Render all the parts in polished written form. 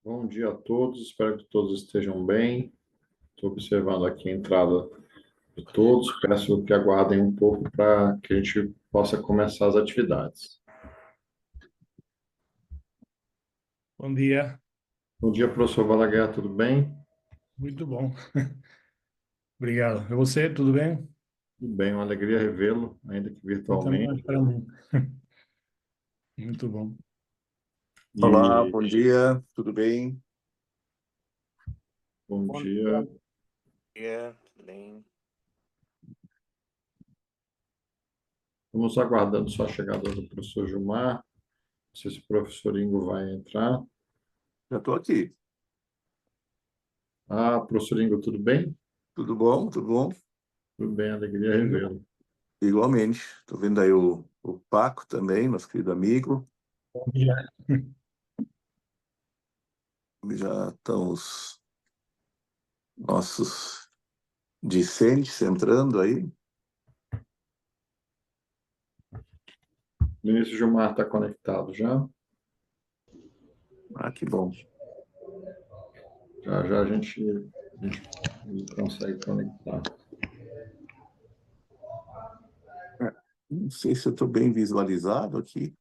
Bom dia a todos, espero que todos estejam bem. Estou observando aqui a entrada de todos, peço que aguardem um pouco para que a gente possa começar as atividades. Bom dia, Bom dia, professor Balaguer, tudo bem? muito bom. Obrigado. E você, tudo bem? Tudo bem, uma alegria revê-lo, ainda que Eu também, virtualmente. para mim. Muito bom. Olá, E bom dia, tudo bem? bom Bom dia. dia, tudo bem? Vamos aguardando só a chegada do professor Gilmar. Não sei se o professor Ingo vai entrar. Já estou aqui. Ah, professor Ingo, tudo bem? Tudo bom? Tudo bom? Tudo bem, alegria revê-lo. Igualmente. Estou vendo aí o Paco também, nosso querido amigo. Bom dia. Já estão os nossos discentes entrando aí. O ministro Gilmar está conectado já? Ah, que bom. Já já a gente consegue conectar. Não sei se eu estou bem visualizado aqui.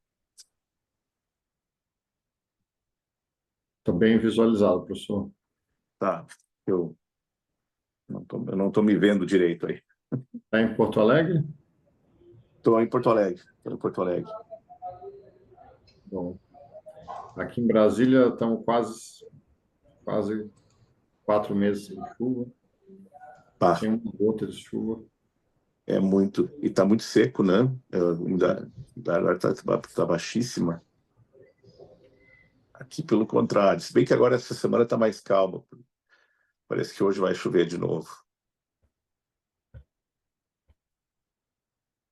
Está bem visualizado, professor. Tá, eu não tô me vendo direito aí. Está em Porto Alegre? Estou em Porto Alegre. Estou em Porto Alegre. Bom, aqui em Brasília estamos quase 4 meses sem chuva, Tá, sem uma gota de chuva. é muito. E está muito seco, né? A água está baixíssima. Aqui, pelo contrário. Se bem que agora essa semana está mais calma. Parece que hoje vai chover de novo.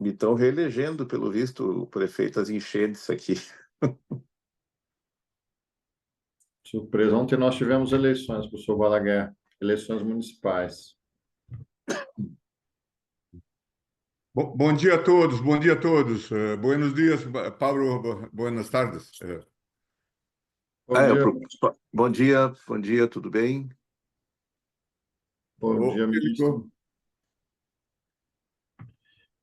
Me estão reelegendo, pelo visto, o prefeito, as enchentes aqui. Surpresa. Ontem nós tivemos eleições, professor Balaguer, eleições municipais. Bom dia a todos, bom dia a todos. Buenos dias, Pablo, buenas tardes. Bom dia, Bom dia, tudo bem? bom dia, Filipe. ministro.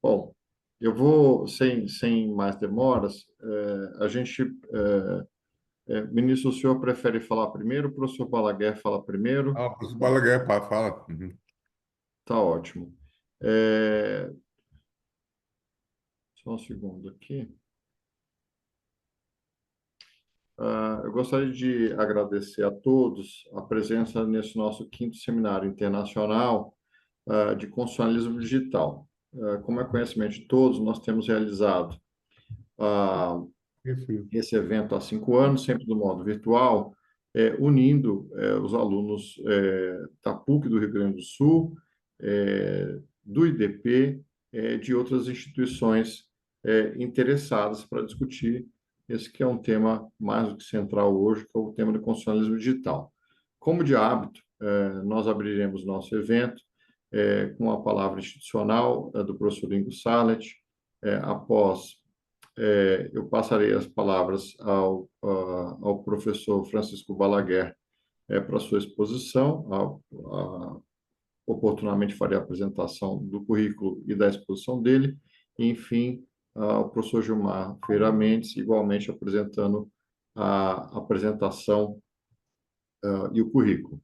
Bom, eu vou, sem mais demoras, ministro, o senhor prefere falar primeiro? O professor Balaguer fala primeiro? Professor Balaguer, fala. Uhum. Tá ótimo. É, Só um segundo aqui. Eu gostaria de agradecer a todos a presença nesse nosso 5º Seminário Internacional de Constitucionalismo Digital. Como é conhecimento de todos, nós temos realizado Isso. esse evento há 5 anos, sempre do modo virtual, unindo os alunos da PUC do Rio Grande do Sul, do IDP, de outras instituições interessadas para discutir esse que é um tema mais do que central hoje, que é o tema do constitucionalismo digital. Como de hábito, nós abriremos nosso evento com a palavra institucional do professor Ingo Sallet. Após eu passarei as palavras ao professor Francisco Balaguer para sua exposição. Oportunamente farei a apresentação do currículo e da exposição dele. E, enfim, o professor Gilmar Feira Mendes, igualmente apresentando a apresentação e o currículo.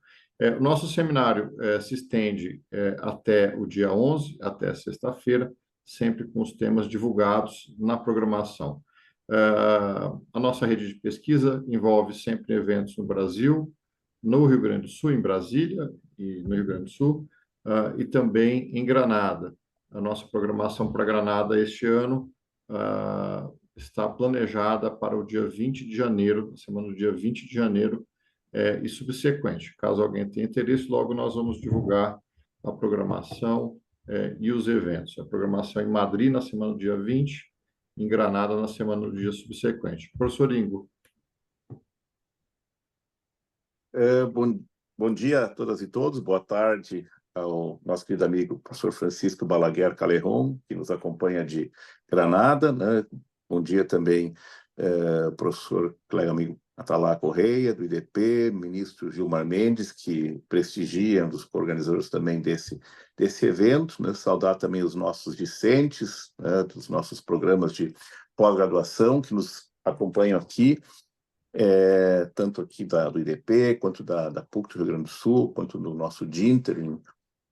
O nosso seminário se estende até o dia 11, até sexta-feira, sempre com os temas divulgados na programação. A nossa rede de pesquisa envolve sempre eventos no Brasil, no Rio Grande do Sul, em Brasília e no Rio Grande do Sul, e também em Granada. A nossa programação para Granada este ano está planejada para o dia 20 de janeiro, semana do dia 20 de janeiro, e subsequente. Caso alguém tenha interesse, logo nós vamos divulgar a programação e os eventos. A programação em Madrid na semana do dia 20, em Granada na semana do dia subsequente. Professor Ingo. Bom dia a todas e todos. Boa tarde ao nosso querido amigo professor Francisco Balaguer Calejon, que nos acompanha de Granada, né? Bom dia também, professor, colega amigo Atala Correia, do IDP, ministro Gilmar Mendes, que prestigia, um dos organizadores também desse evento, né? Saudar também os nossos discentes, né, dos nossos programas de pós-graduação que nos acompanham aqui, tanto aqui do IDP, quanto da PUC do Rio Grande do Sul, quanto do nosso DINTER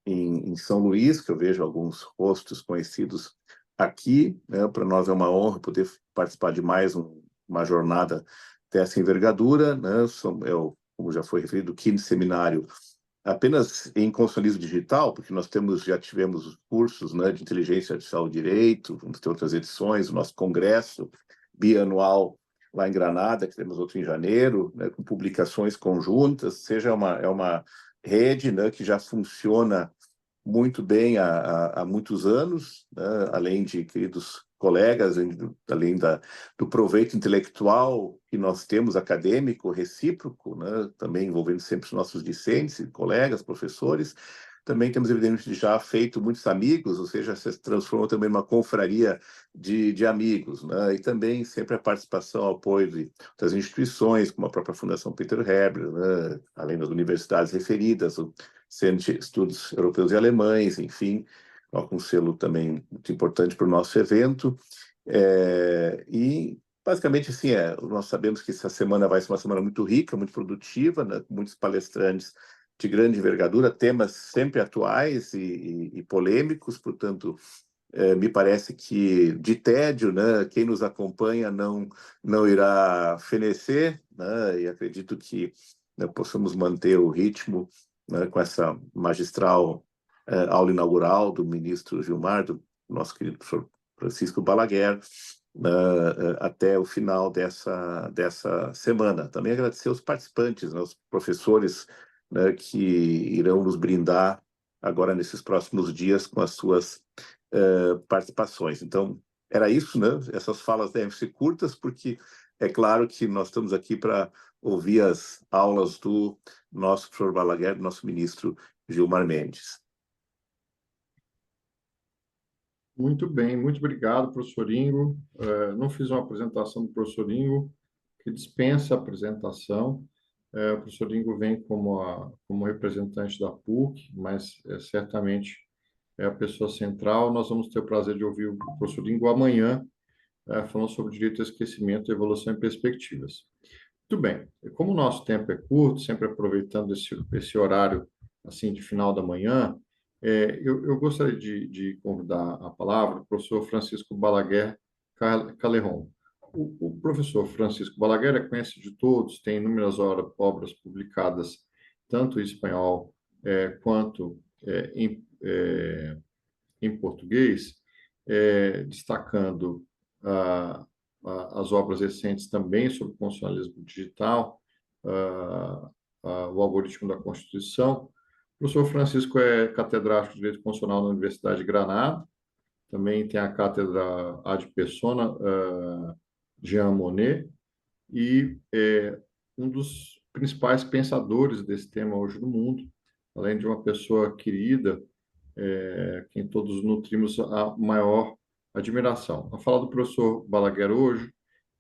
em São Luís, que eu vejo alguns rostos conhecidos aqui, né? Para nós é uma honra poder participar de mais uma jornada dessa envergadura, né? Como já foi referido, o quinto seminário apenas em constitucionalismo digital, porque nós já tivemos os cursos, né, de inteligência artificial e direito, vamos ter outras edições, o nosso congresso bianual lá em Granada, que temos outro em janeiro, né, com publicações conjuntas, é uma rede, né, que já funciona muito bem há muitos anos, né, além de queridos colegas, além do proveito intelectual que nós temos, acadêmico, recíproco, né, também envolvendo sempre os nossos discentes, colegas, professores. Também temos, evidentemente, já feito muitos amigos, ou seja, se transformou também numa confraria de amigos, né? E também sempre a participação, apoio das instituições, como a própria Fundação Peter Heber, né? Além das universidades referidas, o Centro de Estudos Europeus e Alemães, enfim, com um selo também muito importante para o nosso evento. E, basicamente, assim, nós sabemos que essa semana vai ser uma semana muito rica, muito produtiva, né? Com muitos palestrantes de grande envergadura, temas sempre atuais e polêmicos, portanto, me parece que de tédio, né, quem nos acompanha não irá fenecer, né, e acredito que, né, possamos manter o ritmo, né, com essa magistral aula inaugural do ministro Gilmar, do nosso querido professor Francisco Balaguer, até o final dessa semana. Também agradecer aos participantes, né, os professores, né, que irão nos brindar agora nesses próximos dias com as suas participações. Então, era isso, né? Essas falas devem ser curtas, porque é claro que nós estamos aqui para ouvir as aulas do nosso professor Balaguer, do nosso ministro Gilmar Mendes. Muito bem, muito obrigado, professor Ingo. Não fiz uma apresentação do professor Ingo, que dispensa a apresentação. O professor Ingo vem como representante da PUC, mas certamente é a pessoa central. Nós vamos ter o prazer de ouvir o professor Ingo amanhã, falando sobre direito ao esquecimento, evolução e perspectivas. Muito bem. Como o nosso tempo é curto, sempre aproveitando esse horário assim de final da manhã, eu gostaria de convidar a palavra o professor Francisco Balaguer Caleron. O professor Francisco Balaguer é conhecido de todos, tem inúmeras obras publicadas, tanto em espanhol quanto em português, destacando as obras recentes também sobre constitucionalismo digital, o algoritmo da Constituição. O professor Francisco é catedrático de Direito Constitucional na Universidade de Granada, também tem a cátedra ad persona Jean Monnet, e é um dos principais pensadores desse tema hoje no mundo, além de uma pessoa querida, quem todos nutrimos a maior admiração. A fala do professor Balaguer hoje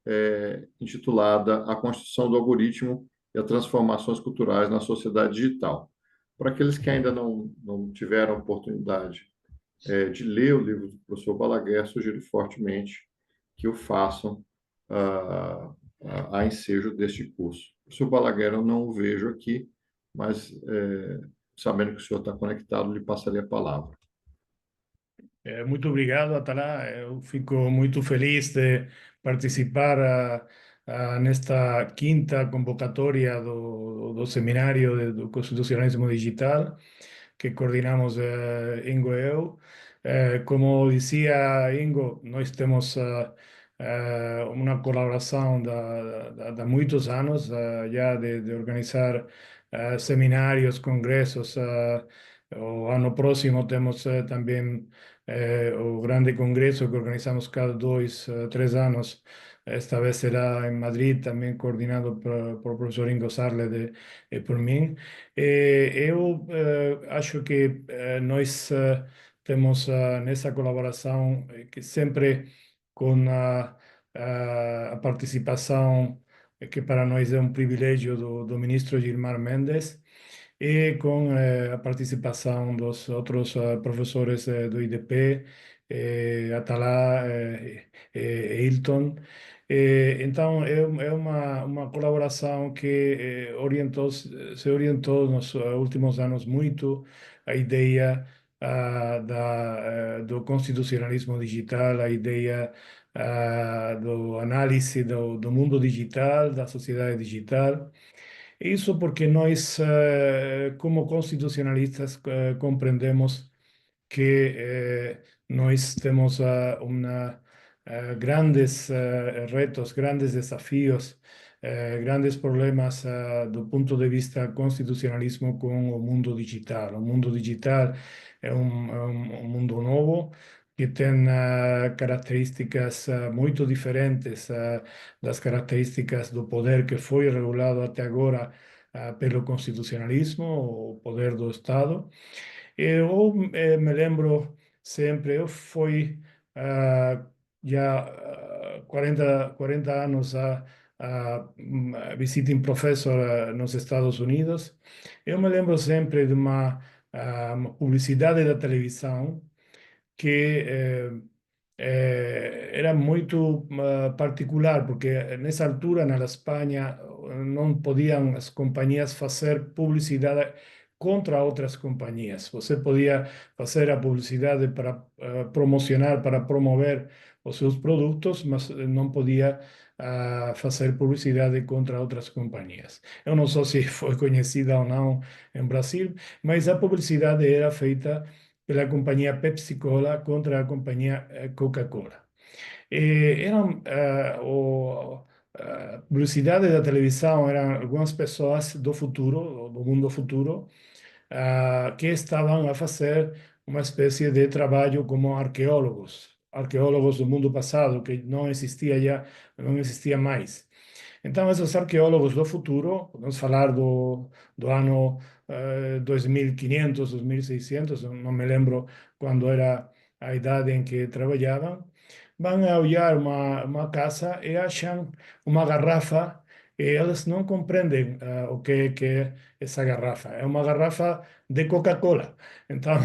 é intitulada A Construção do Algoritmo e as Transformações Culturais na Sociedade Digital. Para aqueles que ainda não tiveram a oportunidade de ler o livro do professor Balaguer, sugiro fortemente que o façam a ensejo deste curso. O professor Balaguer eu não o vejo aqui, mas sabendo que o senhor está conectado, lhe passaria a palavra. Muito obrigado, Atalá. Eu fico muito feliz de participar nesta quinta convocatória do Seminário do Constitucionalismo Digital que coordinamos Ingo e eu. Como dizia Ingo, nós temos uma colaboração de muitos anos já de organizar seminários, congressos. O ano próximo temos também o grande congresso que organizamos cada 2, 3 anos. Esta vez será em Madrid, também coordenado por o professor Ingo Sarle e por mim. Eu acho que nós temos nessa colaboração que sempre com a participação que para nós é um privilégio do ministro Gilmar Mendes, e com a participação dos outros professores do IDP, Atalá, Hilton. Então, é uma colaboração que se orientou nos últimos anos muito a ideia do constitucionalismo digital, a ideia do análise do mundo digital, da sociedade digital. Isso porque nós, como constitucionalistas, compreendemos que nós temos grandes retos, grandes desafios, grandes problemas do ponto de vista constitucionalismo com o mundo digital. O mundo digital é um mundo novo que tem características muito diferentes das características do poder que foi regulado até agora pelo constitucionalismo, o poder do Estado. Eu me lembro sempre, eu fui já 40 anos a visiting professor nos Estados Unidos. Eu me lembro sempre de uma publicidade da televisão que era muito particular, porque nessa altura, na Espanha, não podiam as companhias fazer publicidade contra outras companhias. Você podia fazer a publicidade para promocionar, para promover os seus produtos, mas não podia fazer publicidade contra outras companhias. Eu não sei se foi conhecida ou não em Brasil, mas a publicidade era feita pela companhia Pepsi-Cola contra a companhia Coca-Cola. Eram publicidade da televisão, eram algumas pessoas do futuro, do mundo futuro, que estavam a fazer uma espécie de trabalho como arqueólogos do mundo passado, que não existia já, não existia mais. Então, esses arqueólogos do futuro, vamos falar do ano 2500, 2600, não me lembro quando era a idade em que trabalhavam, vão a olhar uma casa e acham uma garrafa e eles não compreendem o que é essa garrafa. É uma garrafa de Coca-Cola. Então,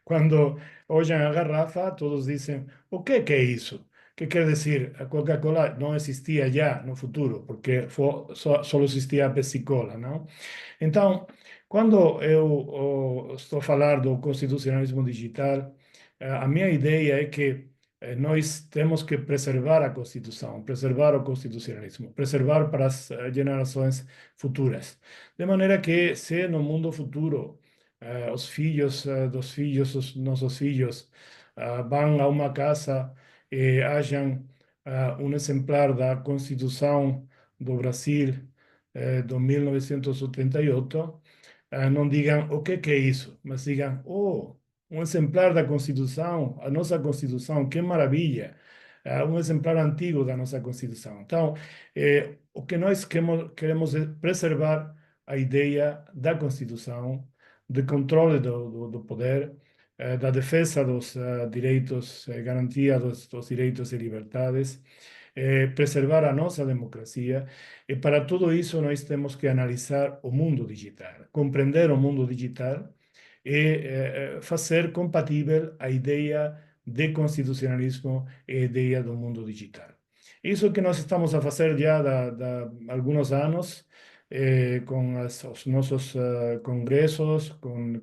quando olham a garrafa, todos dizem: o que é isso? Que quer dizer? A Coca-Cola não existia já no futuro, porque só existia a Pepsi-Cola, não? Então, quando eu estou a falar do constitucionalismo digital, a minha ideia é que nós temos que preservar a Constituição, preservar o constitucionalismo, preservar para as gerações futuras. De maneira que, se no mundo futuro os filhos dos filhos, os nossos filhos, vão a uma casa e acham um exemplar da Constituição do Brasil de 1988, não digam o que é isso, mas digam: oh, um exemplar da Constituição, a nossa Constituição, que maravilha! Um exemplar antigo da nossa Constituição. Então, o que nós queremos é preservar a ideia da Constituição, de controle do poder, da defesa dos direitos, garantia dos direitos e liberdades, preservar a nossa democracia. E para tudo isso nós temos que analisar o mundo digital, compreender o mundo digital e fazer compatível a ideia de constitucionalismo e a ideia do mundo digital. Isso que nós estamos a fazer já há alguns anos, com os nossos congressos, com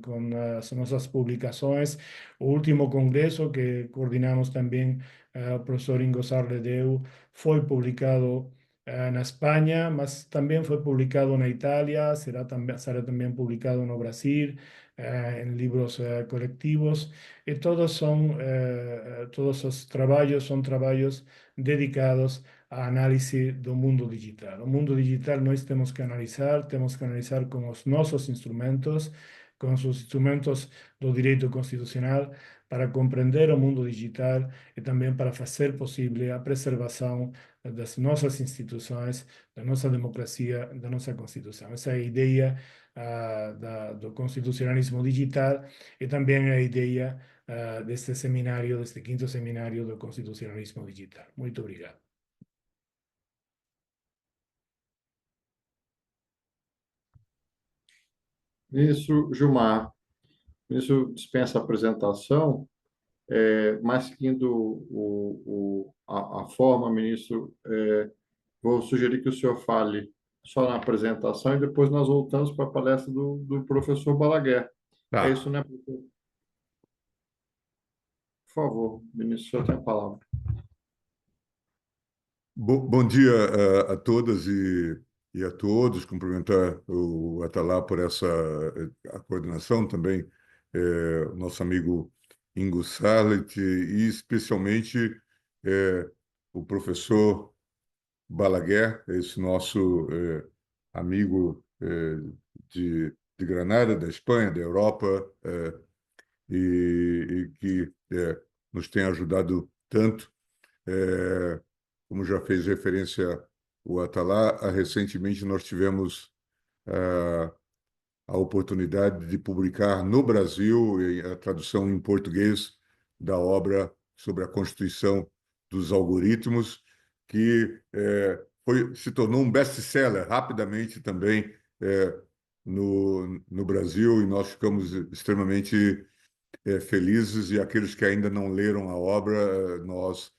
as nossas publicações. O último congresso que coordenamos também, o professor Ingo Sarledeu, foi publicado na Espanha, mas também foi publicado na Itália, será também publicado no Brasil, em livros coletivos, e todos os trabalhos são trabalhos dedicados à análise do mundo digital. O mundo digital nós temos que analisar com os nossos instrumentos, com os instrumentos do direito constitucional, para compreender o mundo digital e também para fazer possível a preservação das nossas instituições, da nossa democracia, da nossa Constituição. Essa é a ideia do constitucionalismo digital e também a ideia deste seminário, deste quinto seminário do constitucionalismo digital. Muito obrigado. Ministro Gilmar, o ministro dispensa a apresentação, mas seguindo a forma, ministro, vou sugerir que o senhor fale só na apresentação e depois nós voltamos para a palestra do professor Balaguer. É Tá. isso, né, professor? Por favor, ministro, o senhor tem a palavra. Bom dia a todas e a todos. Cumprimentar o Atalá por essa a coordenação também, o nosso amigo Ingo Sarlet e especialmente o professor Balaguer, esse nosso amigo de Granada, da Espanha, da Europa, e que nos tem ajudado tanto. Como já fez referência o Atalá, recentemente nós tivemos a oportunidade de publicar no Brasil a tradução em português da obra sobre a Constituição dos Algoritmos, que se tornou um best-seller rapidamente também no Brasil, e nós ficamos extremamente felizes, e aqueles que ainda não leram a obra, nós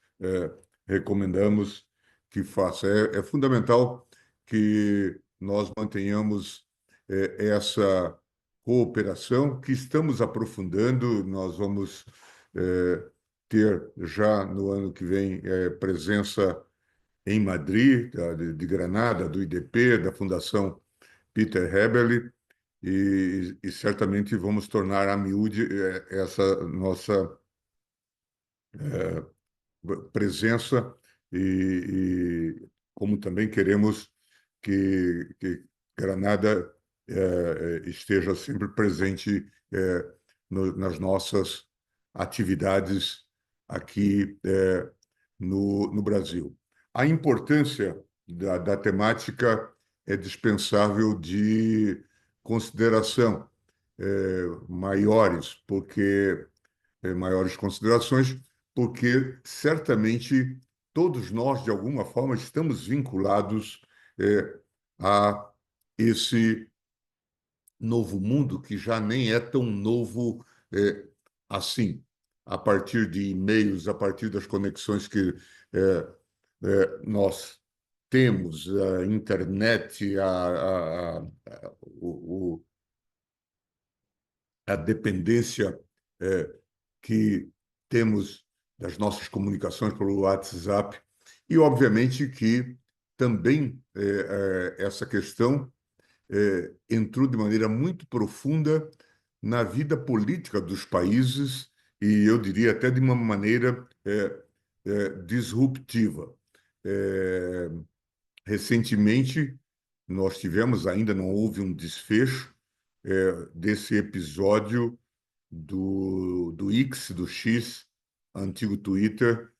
recomendamos que façam. É fundamental que nós mantenhamos essa cooperação que estamos aprofundando. Nós vamos ter já no ano que vem presença em Madrid, de Granada, do IDP, da Fundação Peter Hebeli, e certamente vamos tornar a miúde essa nossa presença, como também queremos que Granada esteja sempre presente nas nossas atividades aqui no Brasil. A importância da temática é dispensável de consideração, maiores considerações, porque certamente todos nós, de alguma forma, estamos vinculados a esse novo mundo, que já nem é tão novo assim, a partir de e-mails, a partir das conexões que nós temos, a internet, a dependência que temos das nossas comunicações pelo WhatsApp, e, obviamente, que também essa questão entrou de maneira muito profunda na vida política dos países, e eu diria até de uma maneira disruptiva. Recentemente, nós tivemos, ainda não houve um desfecho desse episódio do X, do X, antigo Twitter,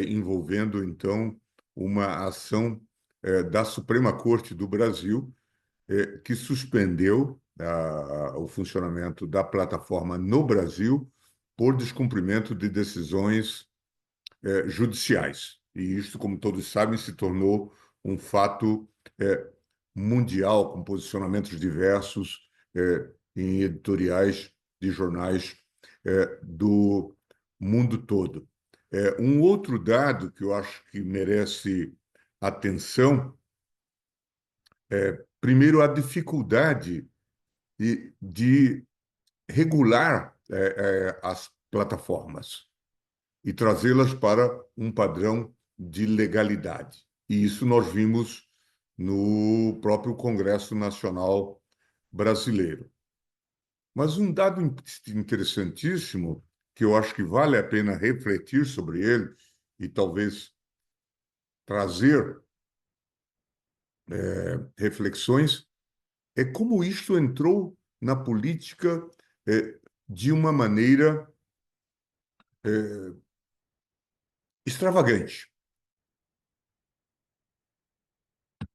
envolvendo, então, uma ação da Suprema Corte do Brasil, que suspendeu o funcionamento da plataforma no Brasil por descumprimento de decisões judiciais. E isso, como todos sabem, se tornou um fato mundial, com posicionamentos diversos em editoriais de jornais do mundo todo. Um outro dado que eu acho que merece atenção primeiro, a dificuldade de regular as plataformas e trazê-las para um padrão de legalidade. E isso nós vimos no próprio Congresso Nacional Brasileiro. Mas um dado interessantíssimo, que eu acho que vale a pena refletir sobre ele e talvez trazer reflexões, é como isto entrou na política de uma maneira extravagante,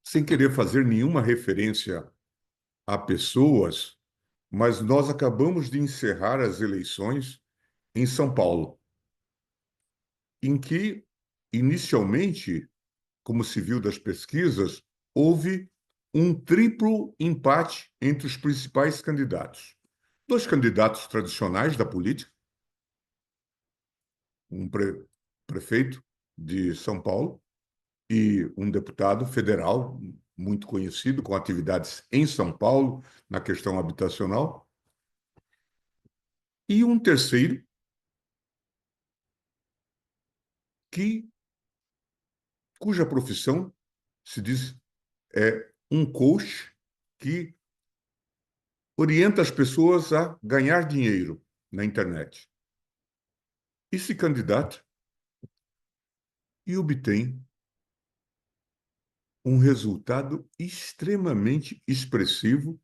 sem querer fazer nenhuma referência a pessoas, mas nós acabamos de encerrar as eleições em São Paulo, em que, inicialmente, como se viu das pesquisas, houve um triplo empate entre os principais candidatos. 2 candidatos tradicionais da política, um prefeito de São Paulo e um deputado federal muito conhecido, com atividades em São Paulo, na questão habitacional, e um terceiro cuja profissão se diz um coach que orienta as pessoas a ganhar dinheiro na internet. E se candidata e obtém um resultado extremamente expressivo,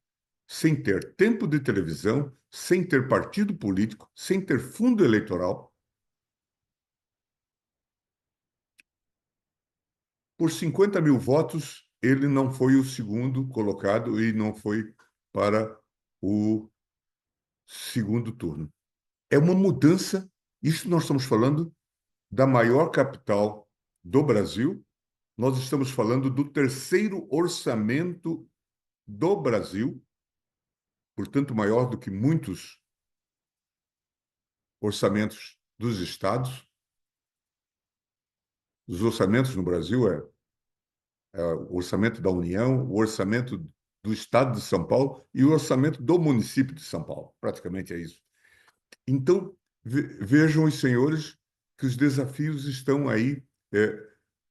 sem ter tempo de televisão, sem ter partido político, sem ter fundo eleitoral. Por 50 mil votos, ele não foi o segundo colocado e não foi para o segundo turno. É uma mudança. Isso nós estamos falando da maior capital do Brasil. Nós estamos falando do terceiro orçamento do Brasil, portanto, maior do que muitos orçamentos dos estados. Os orçamentos no Brasil o orçamento da União, o orçamento do Estado de São Paulo e o orçamento do município de São Paulo. Praticamente é isso. Então, vejam os senhores que os desafios estão aí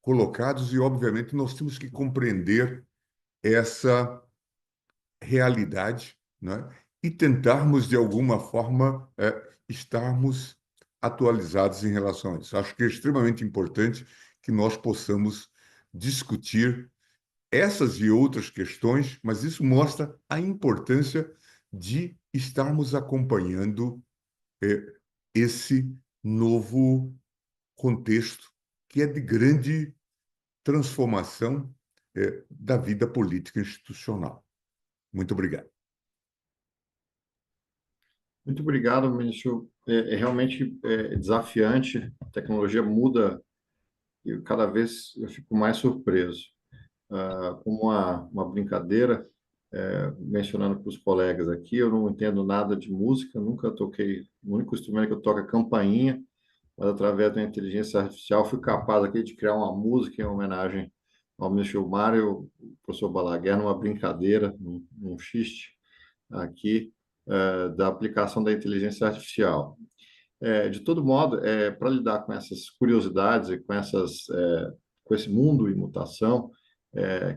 colocados e, obviamente, nós temos que compreender essa realidade, né? E tentarmos, de alguma forma, estarmos atualizados em relação a isso. Acho que é extremamente importante que nós possamos discutir essas e outras questões, mas isso mostra a importância de estarmos acompanhando esse novo contexto que é de grande transformação da vida política institucional. Muito obrigado. Muito obrigado, ministro. É realmente desafiante. A tecnologia muda e cada vez eu fico mais surpreso. Como uma brincadeira, mencionando para os colegas aqui, eu não entendo nada de música, nunca toquei, o único instrumento que eu toco é campainha, mas através da inteligência artificial fui capaz aqui de criar uma música em homenagem ao ministro Gilmar e o professor Balaguer, numa brincadeira, num xiste aqui, da aplicação da inteligência artificial. De todo modo, para lidar com essas curiosidades e com esse mundo em mutação,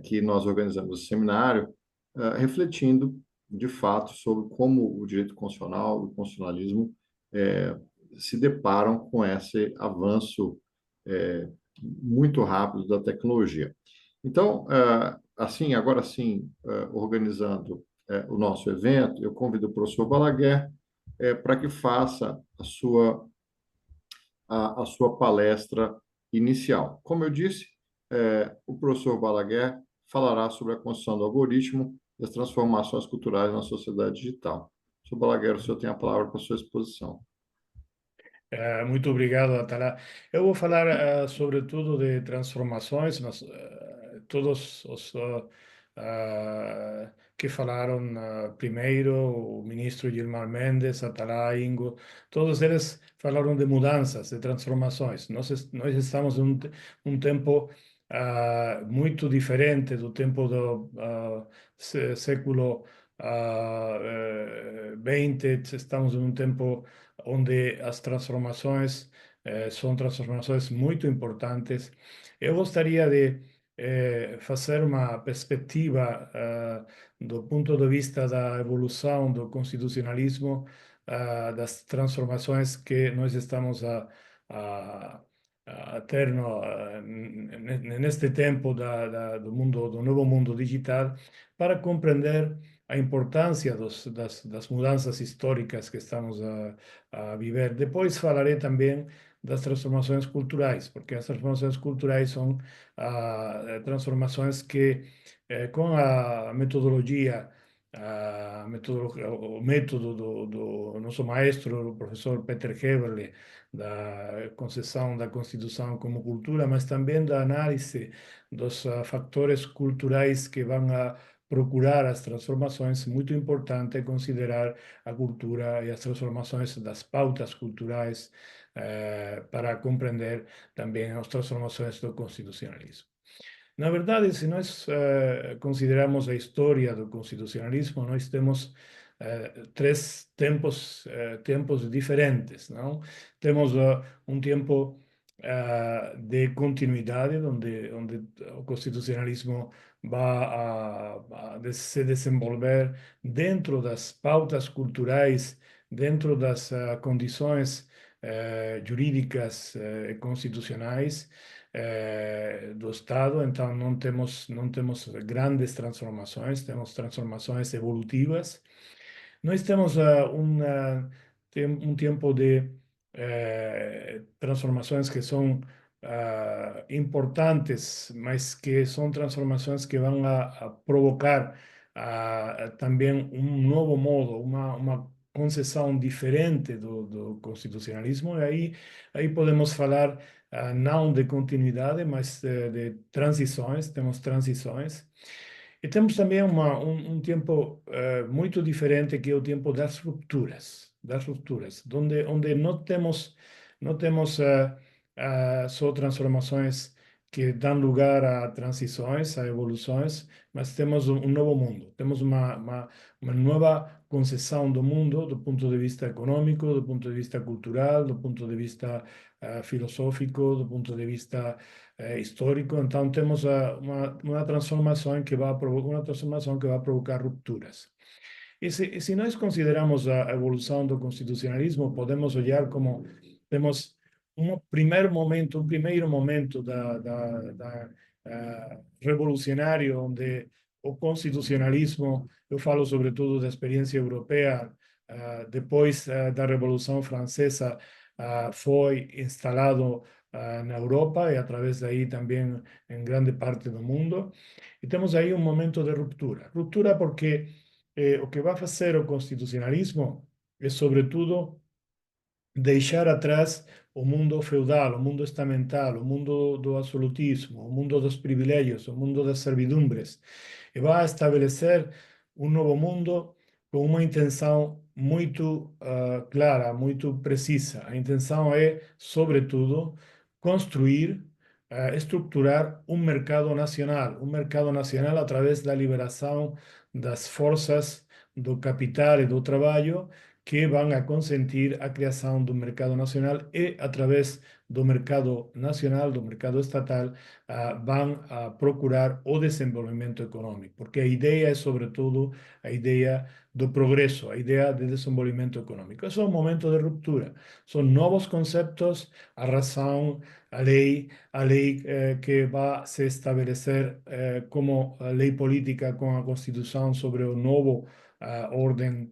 que nós organizamos o seminário, refletindo, de fato, sobre como o direito constitucional e o constitucionalismo se deparam com esse avanço muito rápido da tecnologia. Então, assim, agora sim, organizando o nosso evento, eu convido o professor Balaguer para que faça a sua palestra inicial. Como eu disse, o professor Balaguer falará sobre a construção do algoritmo e as transformações culturais na sociedade digital. Professor Balaguer, o senhor tem a palavra para a sua exposição. Muito obrigado, Atalá. Eu vou falar sobretudo de transformações, mas todos os que falaram primeiro, o ministro Gilmar Mendes, Atalá, Ingo, todos eles falaram de mudanças, de transformações. Nós estamos em um tempo muito diferente do tempo do século XX, estamos em um tempo onde as transformações são transformações muito importantes. Eu gostaria de fazer uma perspectiva do ponto de vista da evolução do constitucionalismo, das transformações que nós estamos a ter neste tempo do novo mundo digital, para compreender a importância das mudanças históricas que estamos a viver. Depois falarei também das transformações culturais, porque as transformações culturais são transformações que, com a metodologia o método do nosso maestro, o professor Peter Heberle, da concepção da Constituição como cultura, mas também da análise dos fatores culturais que vão a procurar as transformações. Muito importante é considerar a cultura e as transformações das pautas culturais para compreender também as transformações do constitucionalismo. Na verdade, se nós consideramos a história do constitucionalismo, nós temos três tempos diferentes, não? Temos um tempo de continuidade, onde o constitucionalismo vai se desenvolver dentro das pautas culturais, dentro das condições jurídicas e constitucionais do Estado. Então não temos grandes transformações, temos transformações evolutivas. Nós temos um tempo de transformações que são importantes, mas que são transformações que vão a provocar também um novo modo, uma concepção diferente do constitucionalismo, e aí podemos falar não de continuidade, mas de transições. Temos transições. E temos também um tempo muito diferente, que é o tempo das rupturas, onde não temos só transformações que dão lugar a transições, a evoluções, mas temos um novo mundo, temos uma nova concepção do mundo, do ponto de vista econômico, do ponto de vista cultural, do ponto de vista filosófico, do ponto de vista histórico. Então temos uma transformação que vai provocar rupturas. E se nós consideramos a evolução do constitucionalismo, podemos olhar como temos um primeiro momento revolucionário, onde o constitucionalismo, eu falo sobretudo da experiência europeia, depois da Revolução Francesa, foi instalado na Europa, e através daí também em grande parte do mundo. E temos aí um momento de ruptura. Ruptura porque o que vai fazer o constitucionalismo é, sobretudo, deixar atrás o mundo feudal, o mundo estamental, o mundo do absolutismo, o mundo dos privilégios, o mundo das servidumbres, e vai estabelecer um novo mundo com uma intenção muito clara, muito precisa. A intenção é, sobretudo, construir, estruturar um mercado nacional através da liberação das forças do capital e do trabalho, que vão a consentir a criação do mercado nacional, e, através do mercado nacional, do mercado estatal, vão a procurar o desenvolvimento econômico, porque a ideia é, sobretudo, a ideia do progresso, a ideia de desenvolvimento econômico. Esse é um momento de ruptura. São novos conceitos, a razão, a lei que vai se estabelecer como lei política com a Constituição sobre o novo ordem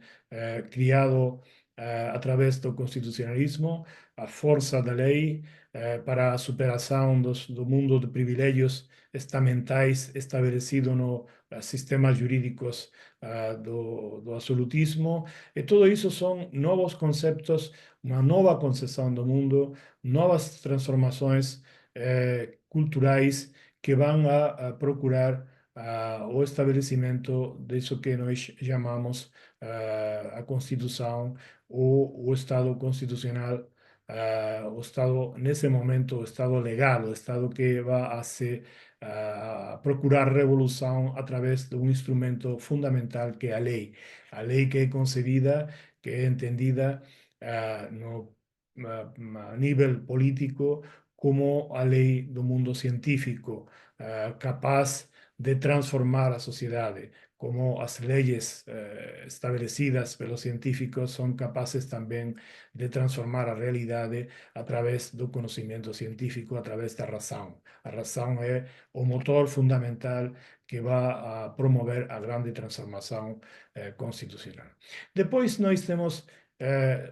criado através do constitucionalismo, a força da lei para a superação do mundo de privilégios estamentais estabelecido nos sistemas jurídicos do absolutismo. E tudo isso são novos conceitos, uma nova concepção do mundo, novas transformações culturais, que vão a procurar o estabelecimento disso que nós chamamos a Constituição, ou o Estado constitucional, o Estado, nesse momento, o Estado legal, o Estado que vai a procurar revolução através de um instrumento fundamental, que é a lei que é concebida, que é entendida a nível político como a lei do mundo científico, capaz de transformar a sociedade, como as leis estabelecidas pelos científicos são capazes também de transformar a realidade através do conhecimento científico, através da razão. A razão é o motor fundamental que vai a promover a grande transformação constitucional. Depois nós temos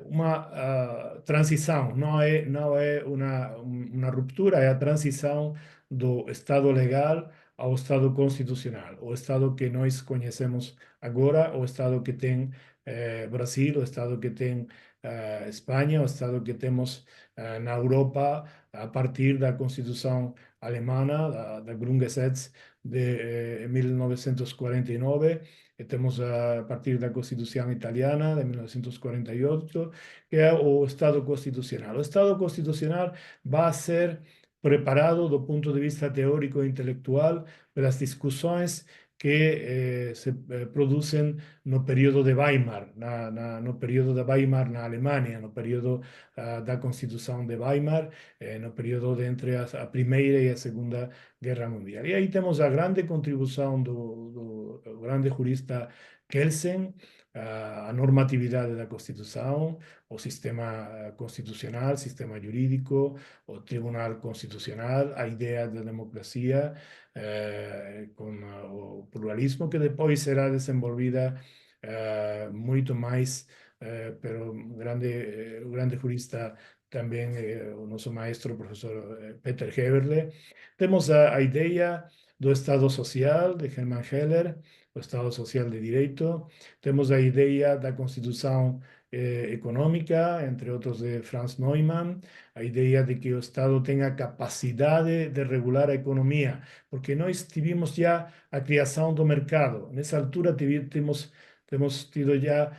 uma transição, não é uma ruptura, é a transição do Estado legal ao Estado constitucional, o Estado que nós conhecemos agora, o Estado que tem Brasil, o Estado que tem Espanha, o Estado que temos na Europa a partir da Constituição alemã, da Grundgesetz de 1949, e temos a partir da Constituição italiana de 1948, que é o Estado constitucional. O Estado constitucional vai ser preparado do ponto de vista teórico e intelectual pelas discussões que se produzem no período de Weimar, no período de Weimar na Alemanha, no período da Constituição de Weimar, no período entre a Primeira e a Segunda Guerra Mundial. E aí temos a grande contribuição do grande jurista Kelsen, a normatividade da Constituição, o sistema constitucional, sistema jurídico, o Tribunal Constitucional, a ideia da democracia, com o pluralismo, que depois será desenvolvida muito mais pelo o grande jurista também, o nosso maestro, o professor Peter Heberle. Temos a ideia do Estado Social, de Hermann Heller, o Estado Social de Direito. Temos a ideia da Constituição econômica, entre outros de Franz Neumann, a ideia de que o Estado tenha capacidade de regular a economia, porque nós tivemos já a criação do mercado. Nessa altura temos tido já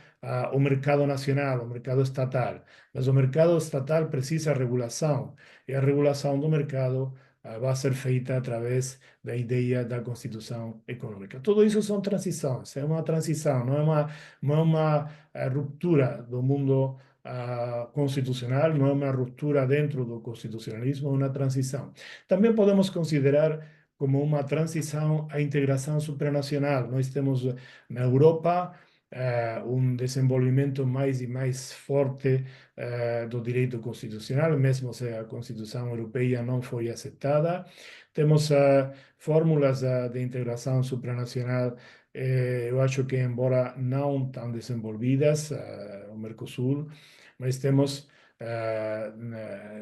o mercado nacional, o mercado estatal, mas o mercado estatal precisa regulação, e a regulação do mercado vai ser feita através da ideia da Constituição econômica. Tudo isso são transições, é uma transição, não é uma ruptura do mundo constitucional, não é uma ruptura dentro do constitucionalismo, é uma transição. Também podemos considerar como uma transição a integração supranacional. Nós temos na Europa desenvolvimento mais e mais forte do direito constitucional, mesmo se a Constituição Europeia não foi aceitada. Temos fórmulas de integração supranacional, eu acho que, embora não tão desenvolvidas, o Mercosul, mas temos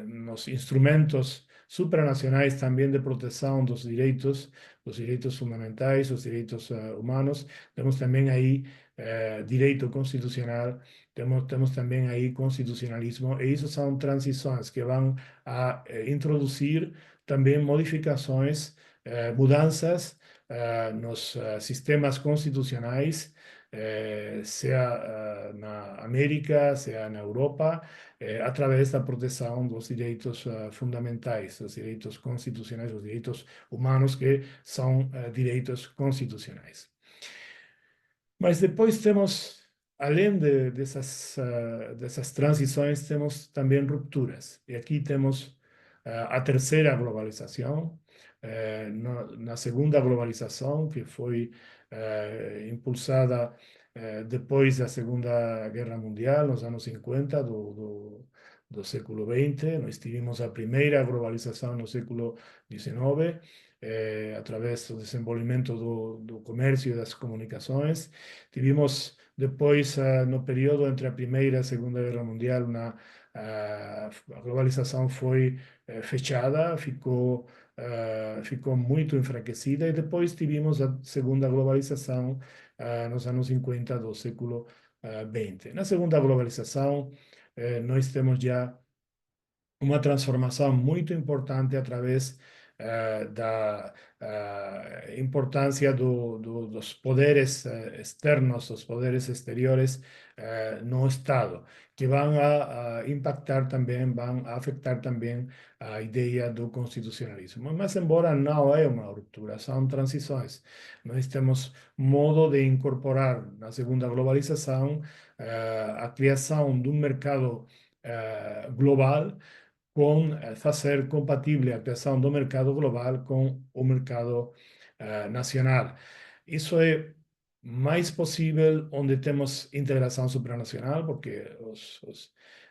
nos instrumentos supranacionais também de proteção dos direitos fundamentais, dos direitos humanos. Temos também aí direito constitucional, temos também aí constitucionalismo, e isso são transições que vão a introduzir também modificações, mudanças nos sistemas constitucionais, seja na América, seja na Europa, através da proteção dos direitos fundamentais, dos direitos constitucionais, dos direitos humanos, que são direitos constitucionais. Mas depois temos, além dessas transições, temos também rupturas. E aqui temos a terceira globalização, na segunda globalização, que foi impulsada depois da Segunda Guerra Mundial, nos anos 50 do século XX. Nós tivemos a primeira globalização no século XIX, através do desenvolvimento do comércio e das comunicações. Tivemos depois, no período entre a Primeira e a Segunda Guerra Mundial, a globalização foi fechada, ficou muito enfraquecida, e depois tivemos a segunda globalização nos anos 50 do século XX. Na segunda globalização, nós temos já uma transformação muito importante através da importância dos poderes externos, dos poderes exteriores no Estado, que vão a impactar também, vão a afetar também a ideia do constitucionalismo. Mas, embora não é uma ruptura, são transições. Nós temos modo de incorporar na segunda globalização a criação de um mercado global, com fazer compatível a criação do mercado global com o mercado nacional. Isso é mais possível onde temos integração supranacional, porque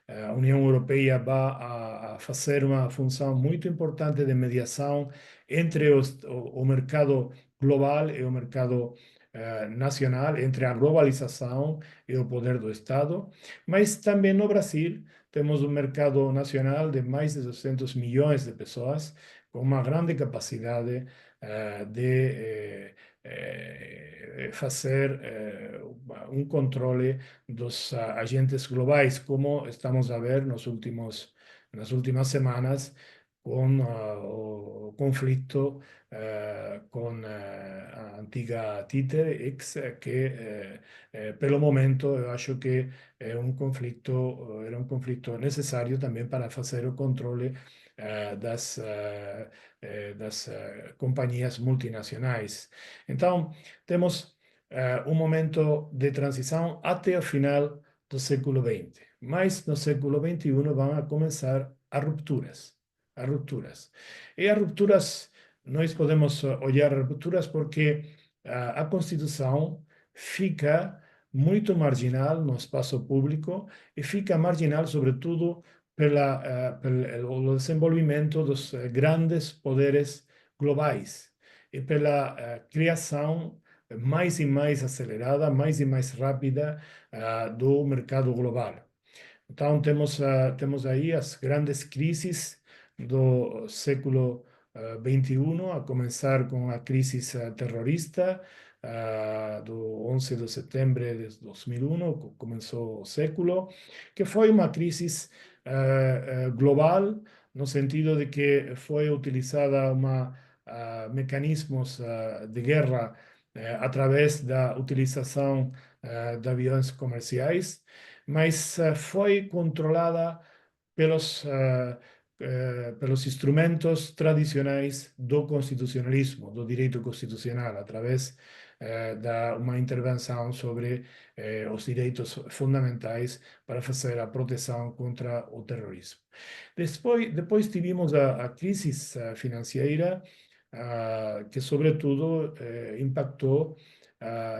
a União Europeia vai a fazer uma função muito importante de mediação entre o mercado global e o mercado nacional, entre a globalização e o poder do Estado. Mas também no Brasil temos um mercado nacional de mais de 200 milhões de pessoas, com uma grande capacidade de fazer controle dos agentes globais, como estamos a ver nas últimas semanas, com o conflito com a antiga Twitter, X, que pelo momento eu acho que era um conflito necessário também para fazer o controle das companhias multinacionais. Então, temos um momento de transição até o final do século XX. Mas no século XXI vão a começar as rupturas. As rupturas. E as rupturas, nós podemos olhar as rupturas porque a Constituição fica muito marginal no espaço público e fica marginal, sobretudo, pelo desenvolvimento dos grandes poderes globais e pela criação mais e mais acelerada, mais e mais rápida do mercado global. Então, temos aí as grandes crises do século XXI, a começar com a crise terrorista do 11 de setembro de 2001, começou o século, que foi uma crise global, no sentido de que foi utilizada mecanismos de guerra através da utilização de aviões comerciais, mas foi controlada pelos instrumentos tradicionais do constitucionalismo, do direito constitucional, através de uma intervenção sobre os direitos fundamentais para fazer a proteção contra o terrorismo. Depois tivemos a crise financeira, que sobretudo impactou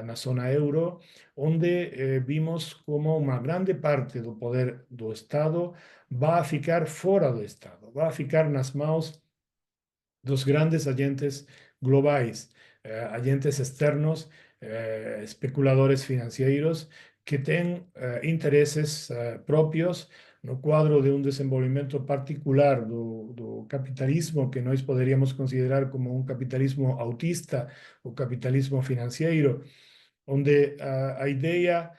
na zona euro, onde vimos como uma grande parte do poder do Estado vai ficar fora do Estado, vai ficar nas mãos dos grandes agentes globais, agentes externos, especuladores financeiros que têm interesses próprios no quadro de um desenvolvimento particular do capitalismo, que nós poderíamos considerar como um capitalismo autista, o capitalismo financeiro, onde a ideia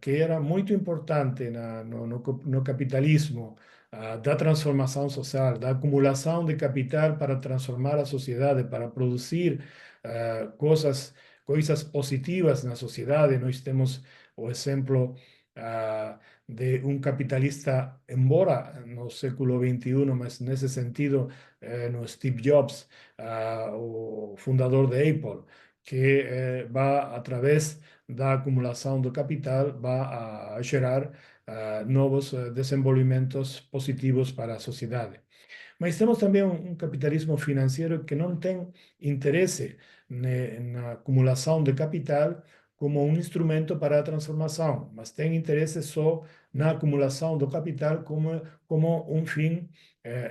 que era muito importante no capitalismo, da transformação social, da acumulação de capital para transformar a sociedade, para produzir coisas positivas na sociedade. Nós temos o exemplo de um capitalista, embora no século XXI, mas nesse sentido, no Steve Jobs, o fundador de Apple, que vai, através da acumulação do capital, vai a gerar novos desenvolvimentos positivos para a sociedade. Mas temos também um capitalismo financeiro que não tem interesse na acumulação de capital como um instrumento para a transformação, mas tem interesse só na acumulação do capital como um fim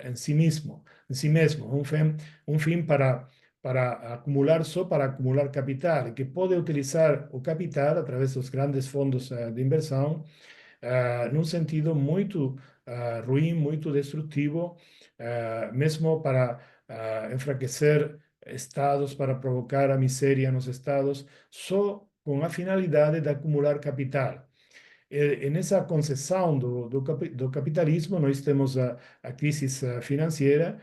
em si mesmo, um fim para acumular, só para acumular capital, que pode utilizar o capital através dos grandes fundos de inversão num sentido muito ruim, muito destrutivo, mesmo para enfraquecer estados, para provocar a miséria nos estados, só com a finalidade de acumular capital. E nessa concessão do capitalismo, nós temos a crise financeira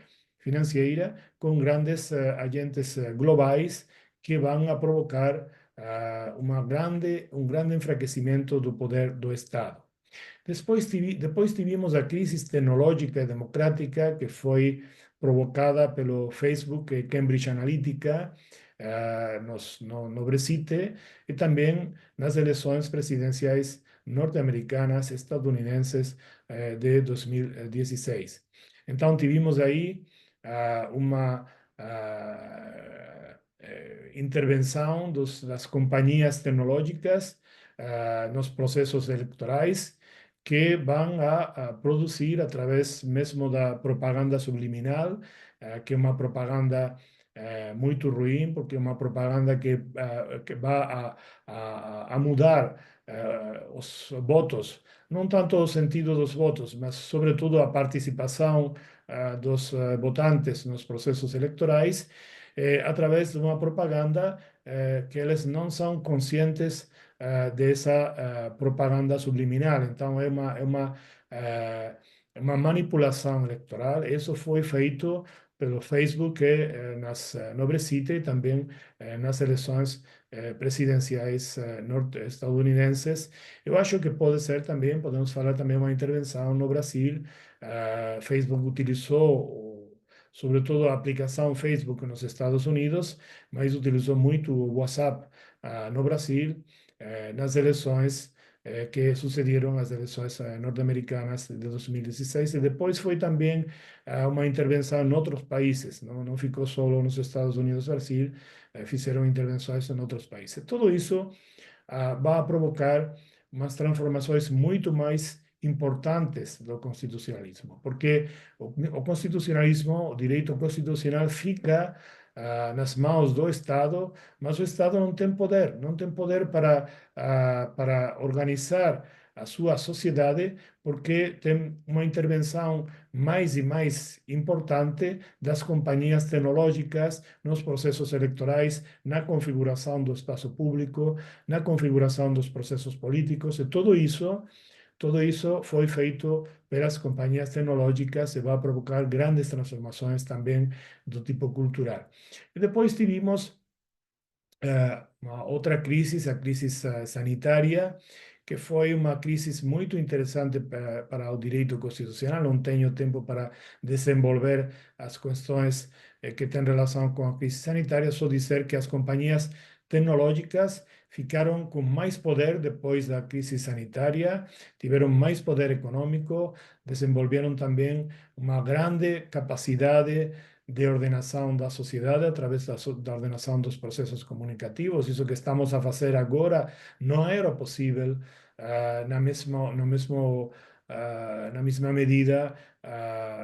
com grandes agentes globais que vão a provocar um grande enfraquecimento do poder do Estado. Depois tivemos a crise tecnológica e democrática, que foi provocada pelo Facebook e Cambridge Analytica no Brexit, e também nas eleições presidenciais norte-americanas, estadunidenses de 2016. Então, tivemos aí uma intervenção das companhias tecnológicas nos processos eleitorais, que vão a produzir através mesmo da propaganda subliminal, que é uma propaganda muito ruim, porque é uma propaganda que vai a mudar os votos, não tanto o sentido dos votos, mas sobretudo a participação dos votantes nos processos eleitorais, através de uma propaganda que eles não são conscientes dessa propaganda subliminar. Então, é uma manipulação eleitoral. Isso foi feito pelo Facebook no Brexit e também nas eleições presidenciais estadunidenses. Eu acho que pode ser também, podemos falar também uma intervenção no Brasil. Facebook utilizou, sobretudo, a aplicação Facebook nos Estados Unidos, mas utilizou muito o WhatsApp no Brasil, nas eleições que sucederam as eleições norte-americanas de 2016, e depois foi também uma intervenção em outros países, não ficou só nos Estados Unidos, Brasil, fizeram intervenções em outros países. Tudo isso vai provocar umas transformações muito mais importantes do constitucionalismo, porque o constitucionalismo, o direito constitucional fica nas mãos do Estado, mas o Estado não tem poder para organizar a sua sociedade, porque tem uma intervenção mais e mais importante das companhias tecnológicas nos processos eleitorais, na configuração do espaço público, na configuração dos processos políticos, e tudo isso foi feito pelas companhias tecnológicas e vai provocar grandes transformações também do tipo cultural. E depois tivemos uma outra crise, a crise sanitária, que foi uma crise muito interessante para o direito constitucional. Não tenho tempo para desenvolver as questões que têm relação com a crise sanitária, só dizer que as companhias tecnológicas ficaram com mais poder depois da crise sanitária, tiveram mais poder econômico, desenvolveram também uma grande capacidade de ordenação da sociedade através da ordenação dos processos comunicativos. Isso que estamos a fazer agora não era possível na mesma medida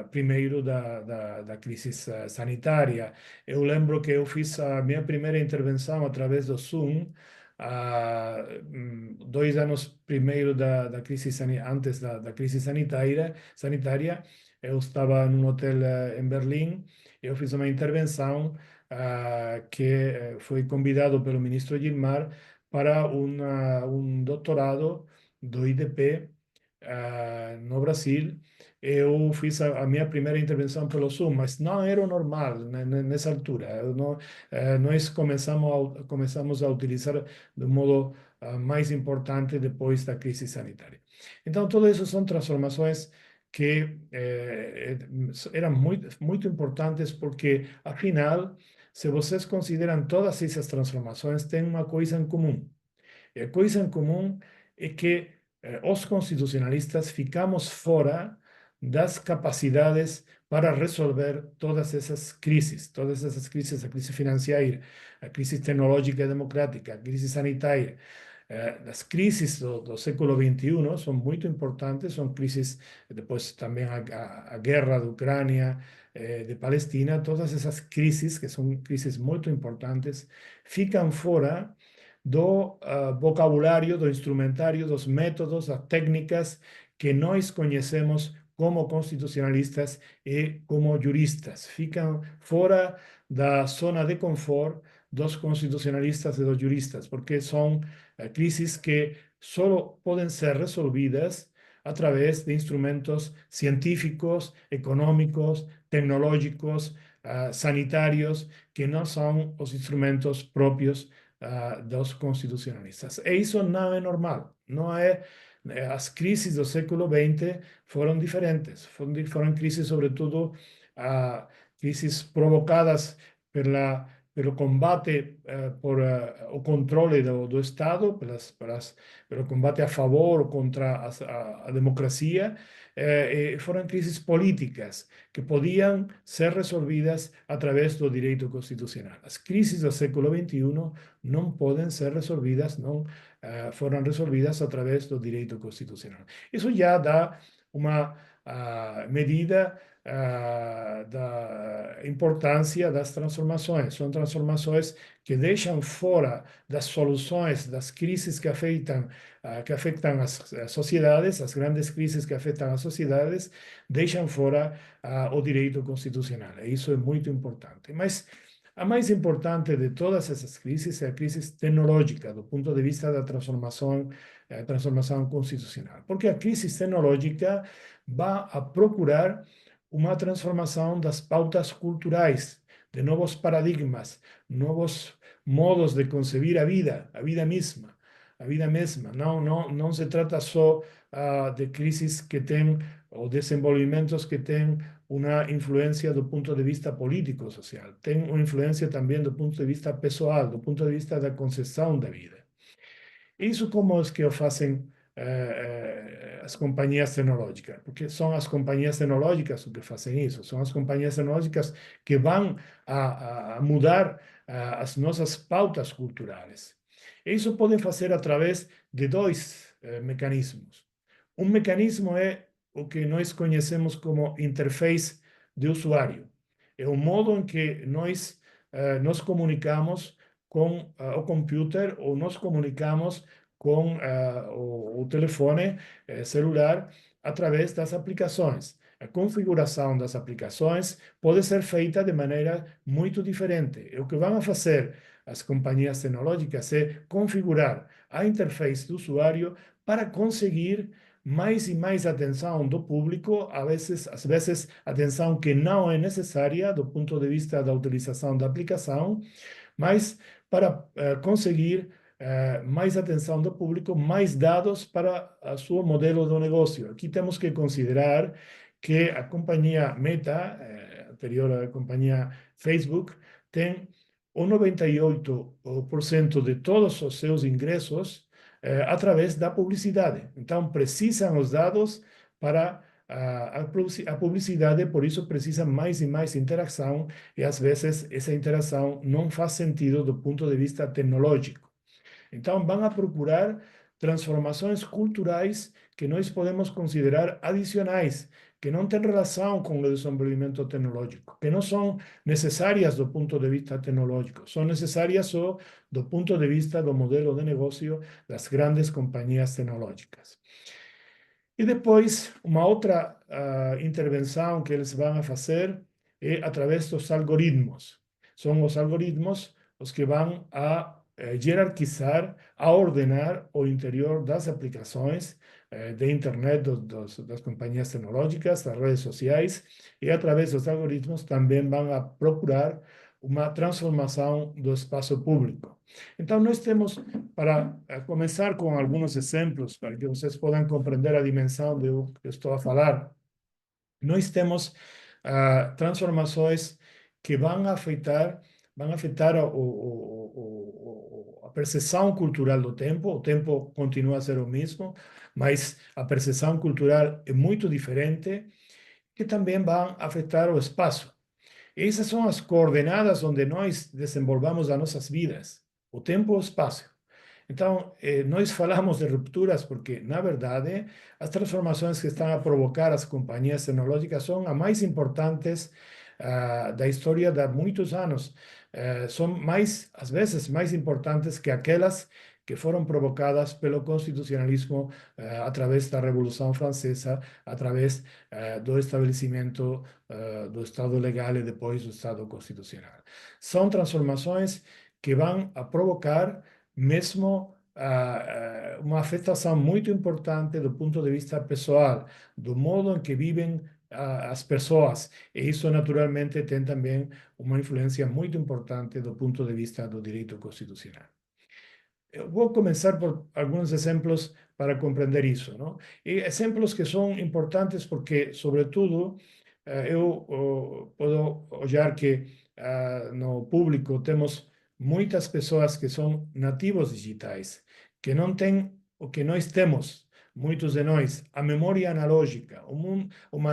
primeiro da crise sanitária. Eu lembro que eu fiz a minha primeira intervenção através do Zoom 2 anos primeiro da crise antes da crise sanitária. Eu estava num hotel em Berlim. Eu fiz uma intervenção que foi convidado pelo ministro Gilmar para um doutorado do IDP no Brasil. Eu fiz a minha primeira intervenção pelo Zoom, mas não era o normal nessa altura. Nós começamos a utilizar de modo mais importante depois da crise sanitária. Então, tudo isso são transformações que eram muito importantes, porque, afinal, se vocês consideram todas essas transformações, tem uma coisa em comum. E a coisa em comum é que os constitucionalistas ficamos fora das capacidades para resolver todas essas crises, a crise financeira, a crise tecnológica e democrática, a crise sanitária. As crises do século XXI são muito importantes, são crises, depois também a guerra da Ucrânia, de Palestina, todas essas crises, que são crises muito importantes, ficam fora do vocabulário, do instrumentário, dos métodos, das técnicas que nós conhecemos como constitucionalistas e como juristas. Ficam fora da zona de conforto dos constitucionalistas e dos juristas, porque são crises que só podem ser resolvidas através de instrumentos científicos, econômicos, tecnológicos, sanitários, que não são os instrumentos próprios dos constitucionalistas. E isso não é normal. Não é. As crises do século XX foram diferentes. Foram crises, sobretudo, crises provocadas pelo combate por o controle do Estado, pelo combate a favor ou contra a democracia. Foram crises políticas que podiam ser resolvidas através do direito constitucional. As crises do século XXI não podem ser resolvidas, não foram resolvidas através do direito constitucional. Isso já dá uma medida da importância das transformações. São transformações que deixam fora das soluções das crises que afetam as sociedades, as grandes crises que afetam as sociedades, deixam fora o direito constitucional. E isso é muito importante. Mas A mais importante de todas essas crises é a crise tecnológica, do ponto de vista da transformação constitucional. Porque a crise tecnológica vai a procurar uma transformação das pautas culturais, de novos paradigmas, novos modos de concebir a vida mesma. A vida mesma. Não se trata só de crises que têm, ou desenvolvimentos que têm uma influência do ponto de vista político-social. Tem uma influência também do ponto de vista pessoal, do ponto de vista da concepção da vida. Isso como é que o fazem as companhias tecnológicas? Porque são as companhias tecnológicas que fazem isso. São as companhias tecnológicas que vão a mudar as nossas pautas culturais. E isso podem fazer através de dois mecanismos. Um mecanismo é o que nós conhecemos como interface de usuário. É o modo em que nós nos comunicamos com o computer ou nos comunicamos com o telefone celular através das aplicações. A configuração das aplicações pode ser feita de maneira muito diferente. E o que vão fazer as companhias tecnológicas é configurar a interface do usuário para conseguir mais e mais atenção do público, às vezes atenção que não é necessária do ponto de vista da utilização da aplicação, mas para conseguir mais atenção do público, mais dados para o seu modelo de negócio. Aqui temos que considerar que a companhia Meta, anterior à companhia Facebook, tem o 98% de todos os seus ingressos através da publicidade. Então, precisam os dados para a publicidade, por isso precisa mais e mais interação, e às vezes essa interação não faz sentido do ponto de vista tecnológico. Então, vão a procurar transformações culturais que nós podemos considerar adicionais, que não têm relação com o desenvolvimento tecnológico, que não são necessárias do ponto de vista tecnológico, são necessárias só do ponto de vista do modelo de negócio das grandes companhias tecnológicas. E depois, uma outra intervenção que eles vão a fazer é através dos algoritmos. São os algoritmos os que vão a hierarquizar, a ordenar o interior das aplicações de internet das companhias tecnológicas, das redes sociais, e através dos algoritmos também vão a procurar uma transformação do espaço público. Então, nós temos, para começar com alguns exemplos, para que vocês possam compreender a dimensão do que eu estou a falar, nós temos transformações que vão afetar a percepção cultural do tempo. O tempo continua a ser o mesmo, mas a percepção cultural é muito diferente, que também vão afetar o espaço. Essas são as coordenadas onde nós desenvolvamos as nossas vidas, o tempo e o espaço. Então, nós falamos de rupturas porque, na verdade, as transformações que estão a provocar as companhias tecnológicas são as mais importantes da história de muitos anos. São às vezes, mais importantes que aquelas que foram provocadas pelo constitucionalismo através da Revolução Francesa, através do estabelecimento do Estado legal e depois do Estado constitucional. São transformações que vão a provocar mesmo uma afetação muito importante do ponto de vista pessoal, do modo em que vivem as pessoas. E isso, naturalmente, tem também uma influência muito importante do ponto de vista do direito constitucional. Eu vou começar por alguns exemplos para compreender isso, não? E exemplos que são importantes porque, sobretudo, eu posso olhar que no público temos muitas pessoas que são nativos digitais, que não têm o que nós temos, muitos de nós, a memória analógica, a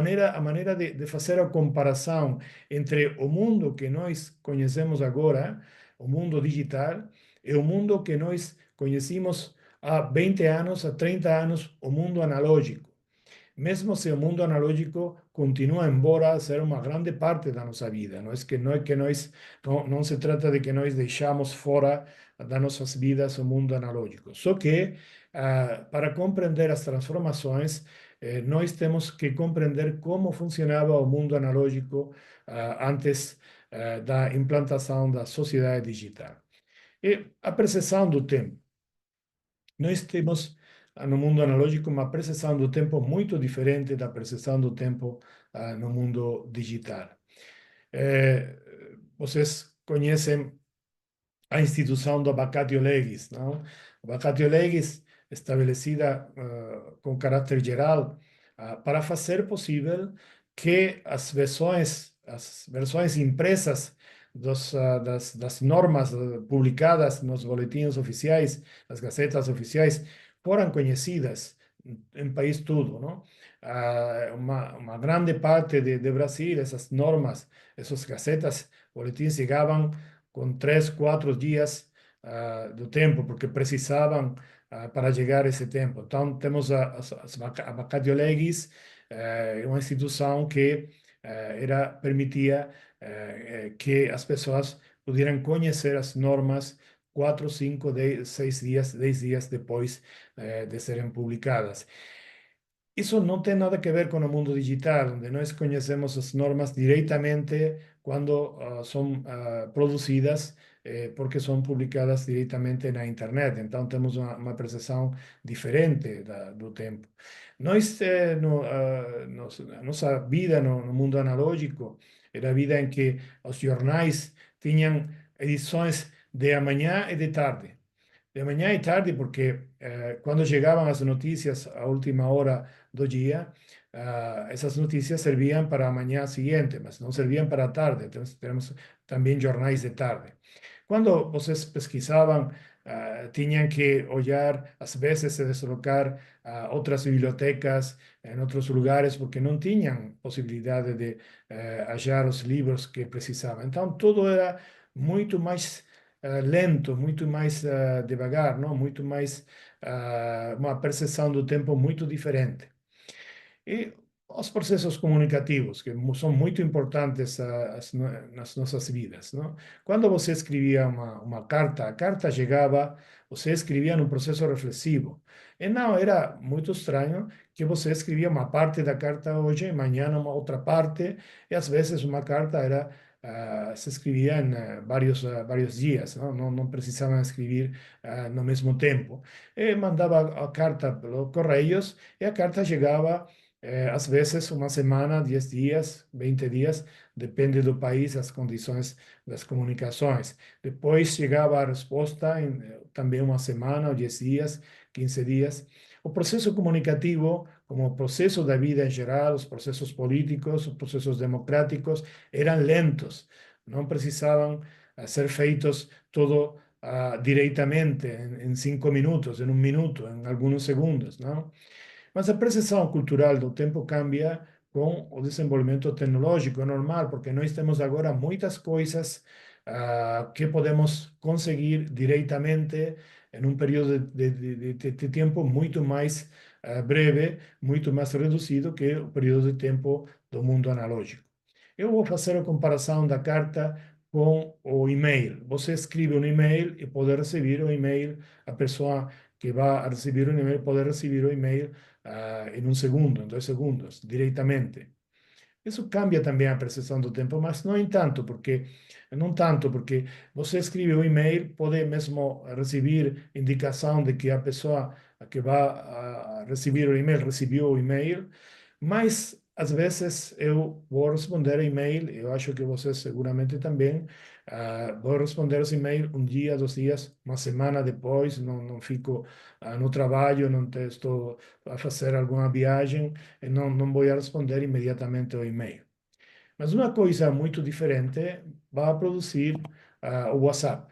maneira de fazer a comparação entre o mundo que nós conhecemos agora, o mundo digital, é o mundo que nós conhecíamos há 20 anos, há 30 anos, o mundo analógico. Mesmo se o mundo analógico continua, embora ser uma grande parte da nossa vida, não se trata de que nós deixamos fora das nossas vidas o mundo analógico. Só que, para compreender as transformações, nós temos que compreender como funcionava o mundo analógico antes da implantação da sociedade digital. E a percepção do tempo. Nós temos no mundo analógico uma percepção do tempo muito diferente da percepção do tempo no mundo digital. Vocês conhecem a instituição do vacatio legis, não? O vacatio legis, estabelecida com caráter geral, para fazer possível que as versões impressas das normas publicadas nos boletins oficiais, nas gazetas oficiais, foram conhecidas em país todo, não? Uma grande parte de Brasil, essas normas, essas gazetas, boletins chegavam com 3, 4 dias do tempo, porque precisavam para chegar a esse tempo. Então, temos a Vacatio Legis, uma instituição que permitia que as pessoas pudieran conhecer as normas 4, 5, 6 dias, 10 dias depois de serem publicadas. Isso não tem nada a ver com o mundo digital, onde nós conhecemos as normas diretamente quando são produzidas, porque são publicadas diretamente na internet. Então, temos uma percepção diferente do tempo. Nós, a nossa vida no mundo analógico, era a vida em que os jornais tinham edições de amanhã e de tarde. De manhã e tarde, porque quando chegavam as notícias à última hora do dia, essas notícias serviam para a manhã seguinte, mas não serviam para a tarde. Então, temos também jornais de tarde. Quando vocês pesquisavam, tinham que olhar, às vezes, se deslocar a outras bibliotecas em outros lugares, porque não tinham possibilidade de achar os livros que precisavam. Então, tudo era muito mais lento, muito mais devagar, não? Muito mais uma percepção do tempo muito diferente. E os processos comunicativos, que são muito importantes nas nossas vidas, não? Quando você escrevia uma carta, a carta chegava, você escrevia num processo reflexivo. E não era muito estranho que você escrevia uma parte da carta hoje, e amanhã uma outra parte, e às vezes uma carta era se escrevia em vários dias, não precisavam escrever no mesmo tempo. E mandava a carta pelos correios e a carta chegava às vezes uma semana, 10 dias, 20 dias, depende do país, as condições das comunicações. Depois chegava a resposta em também uma semana, ou 10 dias, 15 dias. O processo comunicativo, como o processo da vida em geral, os processos políticos, os processos democráticos, eram lentos, não precisavam ser feitos todo diretamente, em 5 minutos, em 1 minuto, em alguns segundos, não? Mas a percepção cultural do tempo cambia com o desenvolvimento tecnológico, é normal, porque nós temos agora muitas coisas que podemos conseguir diretamente em um período de tempo muito mais breve, muito mais reduzido que o período de tempo do mundo analógico. Eu vou fazer a comparação da carta com o e-mail. Você escreve um e-mail e pode receber o e-mail, a pessoa que vai receber o e-mail pode receber o e-mail em 1 segundo, em 2 segundos, diretamente. Isso cambia também a percepção do tempo, mas não tanto, porque você escreve um e-mail, pode mesmo receber indicação de que a pessoa que vai receber o e-mail recebeu o e-mail, mas às vezes eu vou responder e-mail, eu acho que você seguramente também, vou responder esse e-mail 1 dia, 2 dias, uma semana depois, não fico no trabalho, não estou a fazer alguma viagem, e não vou responder imediatamente o e-mail. Mas uma coisa muito diferente vai produzir o WhatsApp.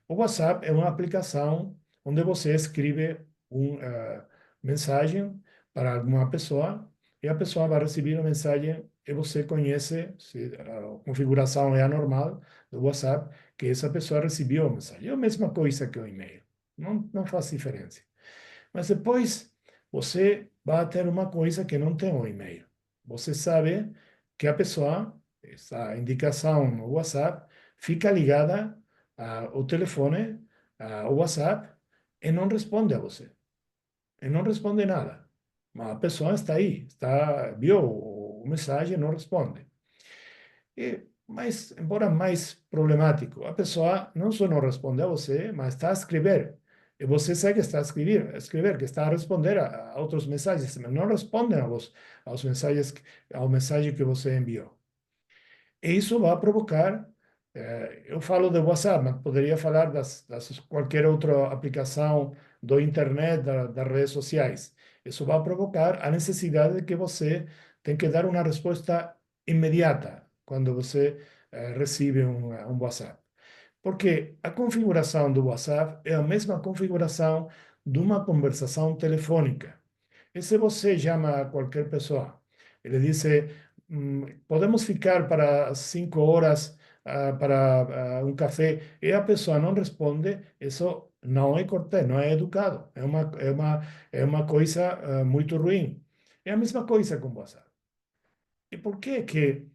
O WhatsApp é uma aplicação onde você escreve uma mensagem para alguma pessoa e a pessoa vai receber a mensagem e você conhece, se a configuração é a normal do WhatsApp, que essa pessoa recebeu a mensagem. É a mesma coisa que o e-mail. Não faz diferença. Mas depois você vai ter uma coisa que não tem o e-mail. Você sabe que a pessoa, essa indicação no WhatsApp, fica ligada ao telefone, ao WhatsApp, e não responde a você. E não responde nada. Mas a pessoa está aí, viu a mensagem e não responde. E mas, embora mais problemático, a pessoa não só não responde a você, mas está a escrever. E você sabe que está a escrever, que está a responder a outros mensagens, mas não respondem aos mensagens, ao mensagem que você enviou. E isso vai provocar, eu falo do WhatsApp, mas poderia falar das qualquer outra aplicação do internet, das redes sociais. Isso vai provocar a necessidade de que você tem que dar uma resposta imediata quando você recebe um WhatsApp. Porque a configuração do WhatsApp é a mesma configuração de uma conversação telefônica. E se você chama qualquer pessoa, ele diz, podemos ficar para 5 horas para um café, e a pessoa não responde, isso não é cortés, não é educado, é uma coisa muito ruim. É a mesma coisa com o WhatsApp. E por que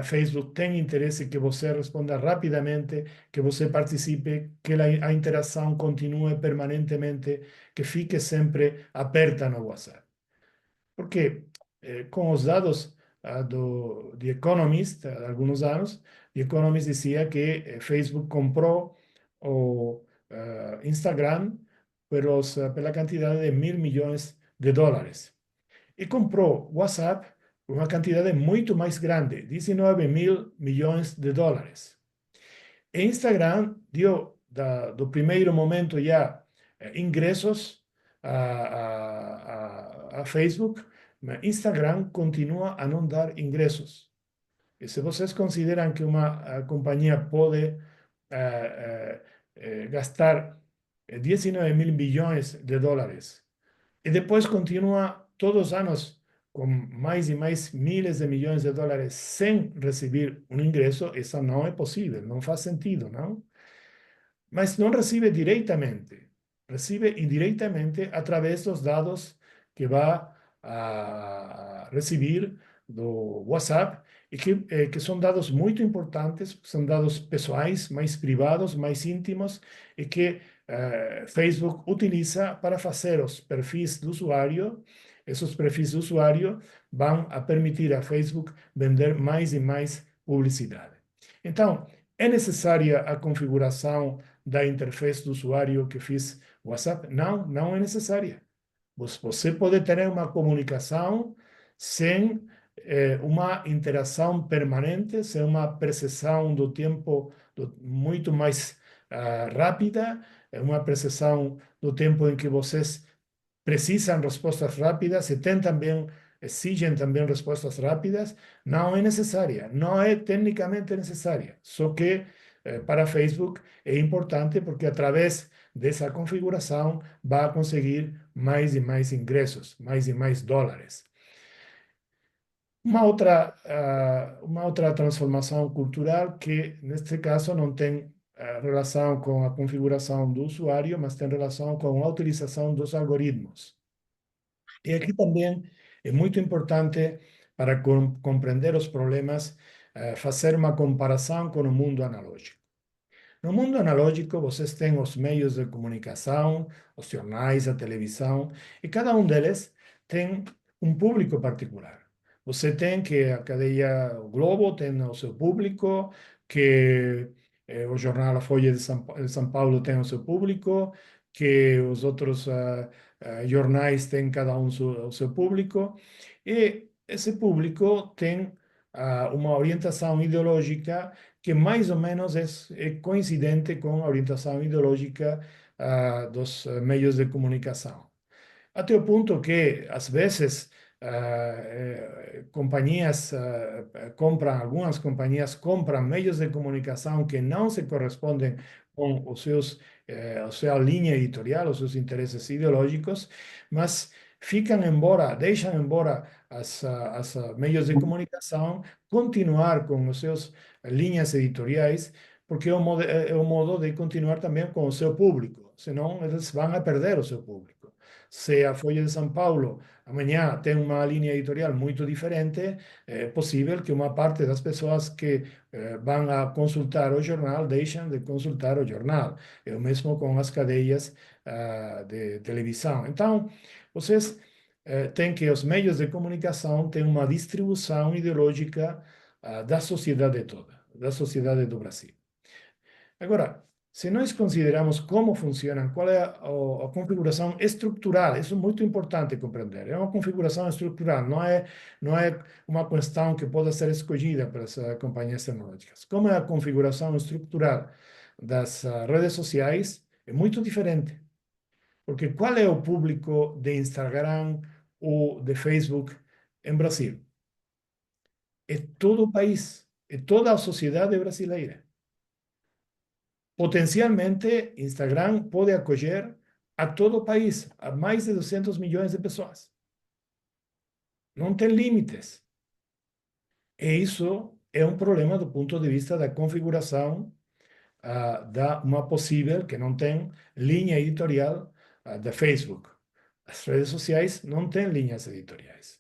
Facebook tem interesse que você responda rapidamente, que você participe, que a interação continue permanentemente, que fique sempre aberta no WhatsApp? Porque com os dados do The Economist, há alguns anos, The Economist dizia que Facebook comprou o Instagram pela quantidade de $1.000 milhões. E comprou WhatsApp por uma quantidade muito mais grande, $19 mil milhões. E Instagram deu, do primeiro momento já, ingressos a Facebook, mas Instagram continua a não dar ingressos. E se vocês consideram que uma companhia pode gastar $19 mil milhões e depois continua todos os anos com mais e mais milhares de milhões de dólares sem receber um ingresso, isso não é possível, não faz sentido, não? Mas não recebe diretamente, recebe indiretamente através dos dados que vai a receber do WhatsApp, e que são dados muito importantes, são dados pessoais, mais privados, mais íntimos, e que Facebook utiliza para fazer os perfis do usuário. Esses perfis do usuário vão a permitir a Facebook vender mais e mais publicidade. Então, é necessária a configuração da interface do usuário que fiz WhatsApp? Não, não é necessária. Você pode ter uma comunicação sem uma interação permanente, sem uma percepção do tempo muito mais rápida, uma percepção do tempo em que vocês precisam respostas rápidas e exigem também respostas rápidas. Não é necessária, não é tecnicamente necessária, só que para Facebook é importante porque através dessa configuração vai conseguir mais e mais ingressos, mais e mais dólares. Uma outra transformação cultural que, neste caso, não tem relação com a configuração do usuário, mas tem relação com a utilização dos algoritmos. E aqui também é muito importante, para compreender os problemas, fazer uma comparação com o mundo analógico. No mundo analógico, vocês têm os meios de comunicação, os jornais, a televisão, e cada um deles tem um público particular. Você tem que a cadeia o Globo tem o seu público, que o jornal A Folha de São Paulo tem o seu público, que os outros jornais têm cada um o seu público, e esse público tem uma orientação ideológica que mais ou menos é coincidente com a orientação ideológica dos meios de comunicação. Até o ponto que, às vezes, algumas companhias compram meios de comunicação que não se correspondem com a sua linha editorial, os seus interesses ideológicos, mas deixam embora os meios de comunicação continuar com as suas linhas editoriais, porque é o modo de continuar também com o seu público, senão eles vão a perder o seu público. Se a Folha de São Paulo amanhã tem uma linha editorial muito diferente, é possível que uma parte das pessoas que vão a consultar o jornal deixem de consultar o jornal. É o mesmo com as cadeias de televisão. Então, vocês têm que os meios de comunicação têm uma distribuição ideológica da sociedade toda. da sociedade do Brasil. Agora, se nós consideramos como funcionam, qual é a configuração estrutural, isso é muito importante compreender. É uma configuração estrutural, não é uma questão que pode ser escolhida pelas companhias tecnológicas. Como é a configuração estrutural das redes sociais, é muito diferente. Porque qual é o público de Instagram ou de Facebook em Brasil? É todo o país, é toda a sociedade brasileira. Potencialmente, Instagram pode acolher a todo o país, a mais de 200 milhões de pessoas. Não tem limites. E isso é um problema do ponto de vista da configuração da uma possível, que não tem linha editorial da Facebook. As redes sociais não têm linhas editoriais.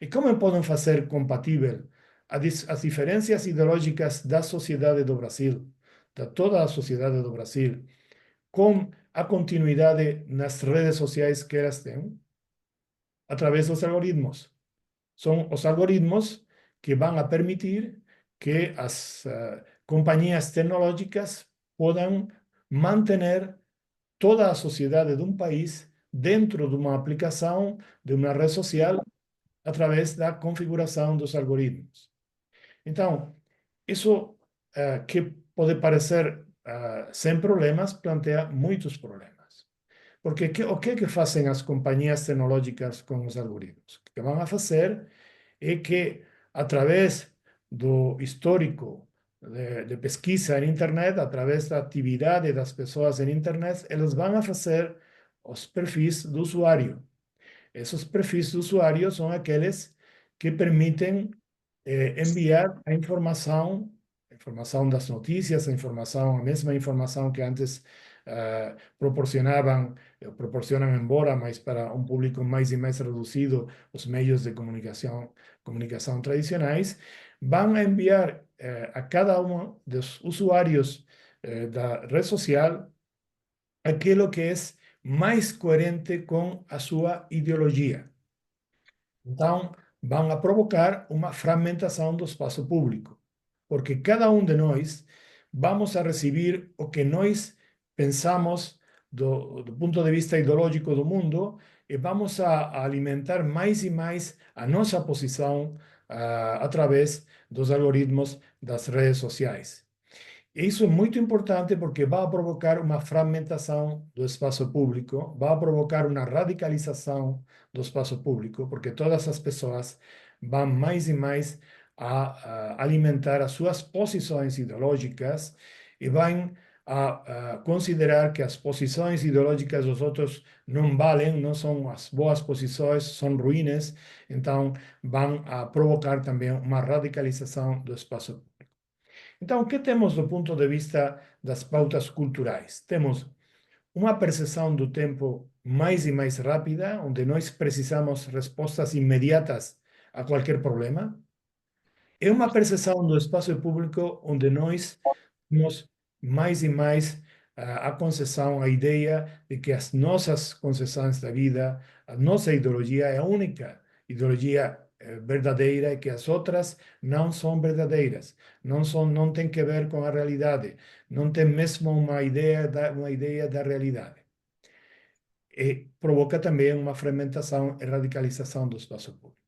E como podem fazer compatível as diferenças ideológicas da sociedade do Brasil, de toda a sociedade do Brasil, com a continuidade nas redes sociais que elas têm? Através dos algoritmos. São os algoritmos que vão a permitir que as companhias tecnológicas possam manter toda a sociedade de um país dentro de uma aplicação, de uma rede social, através da configuração dos algoritmos. Então, isso que pode parecer sem problemas, planteia muitos problemas. Porque o que fazem as companhias tecnológicas com os algoritmos? O que vão a fazer é que, através do histórico de pesquisa em internet, através da atividade das pessoas em internet, eles vão a fazer os perfis do usuário. Esses perfis do usuário são aqueles que permitem enviar a informação das notícias, a mesma informação que antes proporcionam, embora, mas para um público mais e mais reduzido, os meios de comunicação tradicionais, vão a enviar a cada um dos usuários da rede social aquilo que é mais coerente com a sua ideologia. Então, vão a provocar uma fragmentação do espaço público, porque cada um de nós vamos a receber o que nós pensamos do ponto de vista ideológico do mundo e vamos a alimentar mais e mais a nossa posição através dos algoritmos das redes sociais. Isso é muito importante porque vai provocar uma fragmentação do espaço público, vai provocar uma radicalização do espaço público, porque todas as pessoas vão mais e mais a alimentar as suas posições ideológicas e vão a considerar que as posições ideológicas dos outros não valem, não são as boas posições, são ruins, então vão a provocar também uma radicalização do espaço público. Então, o que temos do ponto de vista das pautas culturais? Temos uma percepção do tempo mais e mais rápida, onde nós precisamos respostas imediatas a qualquer problema. É uma percepção do espaço público onde nós temos mais e mais a concessão, a ideia de que as nossas concessões da vida, a nossa ideologia é a única ideologia verdadeira e que as outras não são verdadeiras, não tem que ver com a realidade, não tem mesmo uma ideia da realidade. E provoca também uma fragmentação e radicalização do espaço público.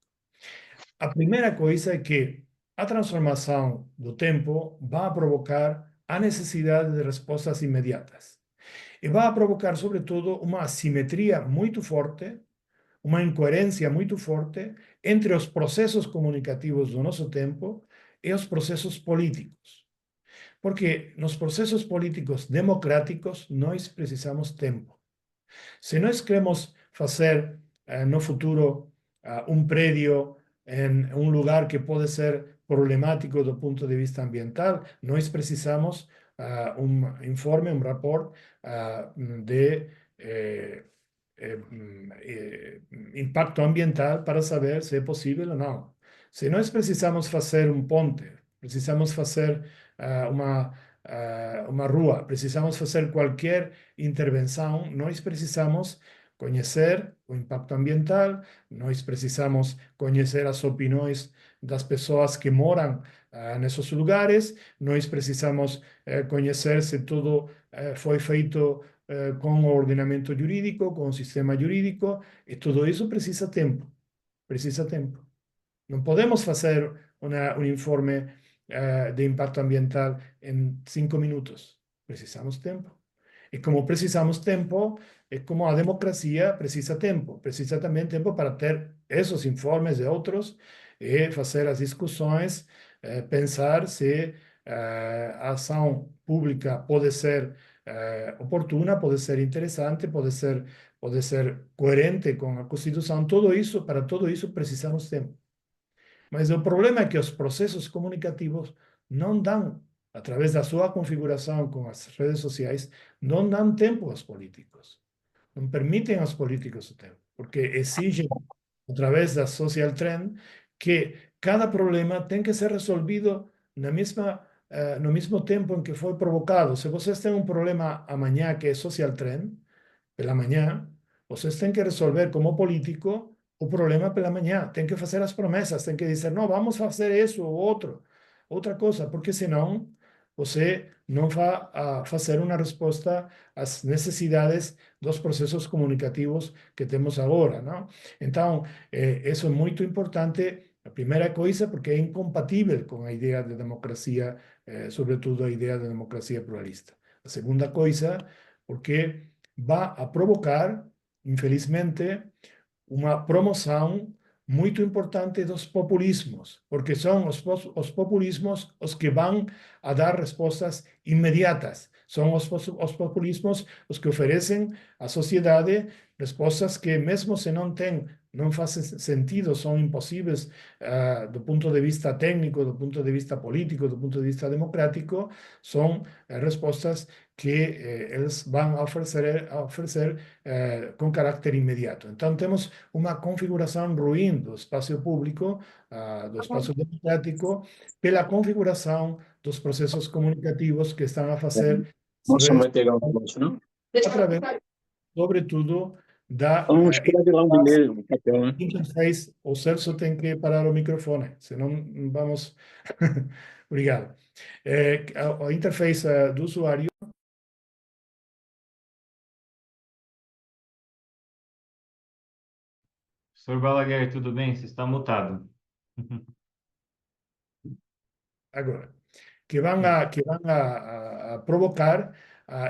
A primeira coisa é que a transformação do tempo vai provocar a necessidade de respostas imediatas. E vai provocar, sobretudo, uma assimetria muito forte, uma incoerência muito forte entre os processos comunicativos do nosso tempo e os processos políticos. Porque nos processos políticos democráticos nós precisamos tempo. Se nós queremos fazer no futuro um prédio em um lugar que pode ser problemático do ponto de vista ambiental, nós precisamos um informe, um rapport de impacto ambiental para saber se é possível ou não. Se nós precisamos fazer um ponte, precisamos fazer uma rua, precisamos fazer qualquer intervenção, nós precisamos conhecer o impacto ambiental, nós precisamos conhecer as opiniões das pessoas que moram nesses lugares, nós precisamos conhecer se tudo foi feito com o ordenamento jurídico, com o sistema jurídico, e tudo isso precisa tempo, precisa tempo. Não podemos fazer um informe de impacto ambiental em 5 minutos. Precisamos tempo. E como precisamos tempo, é como a democracia precisa tempo. Precisa também tempo para ter esses informes e outros e fazer as discussões, pensar se a ação pública pode ser oportuna, pode ser interessante, pode ser coerente com a Constituição. Para todo isso precisamos tempo. Mas o problema é que os processos comunicativos não dão, através da sua configuração com as redes sociais, não dão tempo aos políticos. Não permitem aos políticos o tempo, porque exigem, através da social trend, que cada problema tem que ser resolvido no mesmo tempo em que foi provocado. Se vocês têm um problema amanhã que é social trend, pela manhã, vocês têm que resolver como político o problema pela manhã. Tem que fazer as promessas, tem que dizer, não, vamos fazer isso ou outra coisa, porque senão você não vai fazer uma resposta às necessidades dos processos comunicativos que temos agora, não? Então, isso é muito importante. A primeira coisa, porque é incompatível com a ideia de democracia, sobretudo a ideia de democracia pluralista. A segunda coisa, porque vai a provocar, infelizmente, uma promoção muito importante dos populismos, porque são os populismos os que vão a dar respostas imediatas. São os populismos os que oferecem à sociedade respostas que, mesmo se não fazem sentido, são impossíveis do ponto de vista técnico, do ponto de vista político, do ponto de vista democrático, são respostas que eles vão oferecer com caráter imediato. Então, temos uma configuração ruim do espaço público, do espaço democrático, pela configuração dos processos comunicativos que estão a fazer Moça, não vai pegar um negócio, não? através, sobretudo, da Então, escreve lá um e-mail no papel, né? interface. O Celso tem que parar o microfone, senão vamos... Obrigado. A interface do usuário. Senhor Balaguer, tudo bem? Você está mutado. Agora, que vão a provocar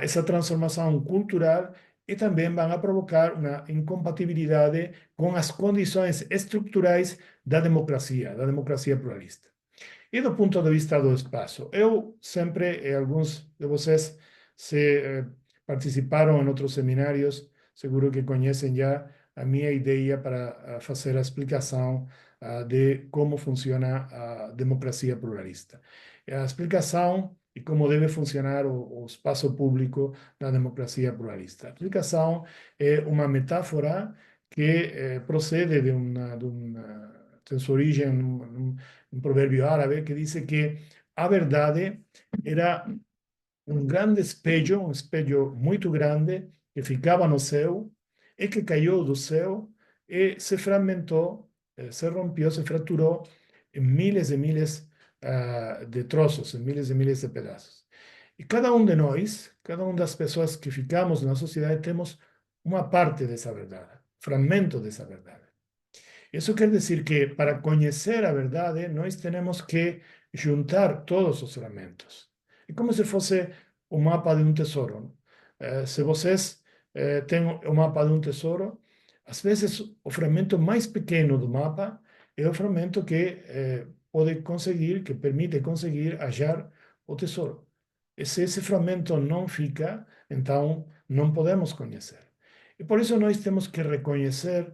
essa transformação cultural e também vão a provocar uma incompatibilidade com as condições estruturais da democracia pluralista. E do ponto de vista do espaço, eu sempre, e alguns de vocês participaram em outros seminários, seguro que conhecem já a minha ideia para fazer a explicação de como funciona a democracia pluralista. A explicação e como deve funcionar o espaço público na democracia pluralista. A explicação é uma metáfora que procede tem sua origem um provérbio árabe que diz que a verdade era um grande espelho, um espelho muito grande que ficava no céu e que caiu do céu e se fragmentou, se rompeu, se fraturou em milhares e milhares de troços, em milhares e milhares de pedaços. E cada um de nós, cada uma das pessoas que ficamos na sociedade, temos uma parte dessa verdade, fragmento dessa verdade. Isso quer dizer que, para conhecer a verdade, nós temos que juntar todos os fragmentos. É como se fosse o mapa de um tesouro. Se vocês têm o mapa de um tesouro, às vezes o fragmento mais pequeno do mapa é o fragmento que que permite conseguir achar o tesouro. E se esse fragmento não fica, então não podemos conhecer. E por isso nós temos que reconhecer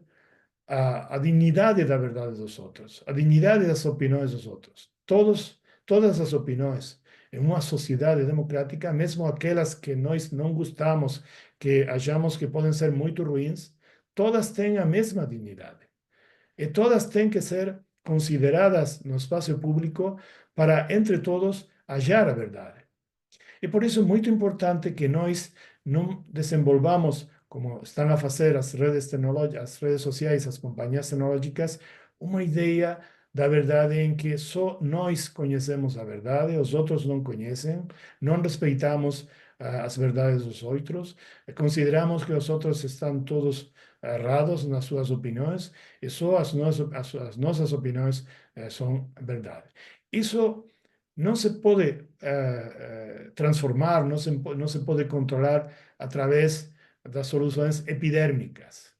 a dignidade da verdade dos outros, a dignidade das opiniões dos outros. Todas as opiniões em uma sociedade democrática, mesmo aquelas que nós não gostamos, que achamos que podem ser muito ruins, todas têm a mesma dignidade. E todas têm que ser consideradas no espaço público para, entre todos, achar a verdade. E por isso é muito importante que nós não desenvolvamos como estão a fazer as redes tecnológicas, as redes sociais, as companhias tecnológicas, uma ideia da verdade em que só nós conhecemos a verdade, os outros não conhecem, não respeitamos as verdades dos outros, consideramos que os outros estão todos errados nas suas opiniões e só as nossas opiniões são verdade. Isso não se pode transformar, não se pode controlar através das soluções epidérmicas.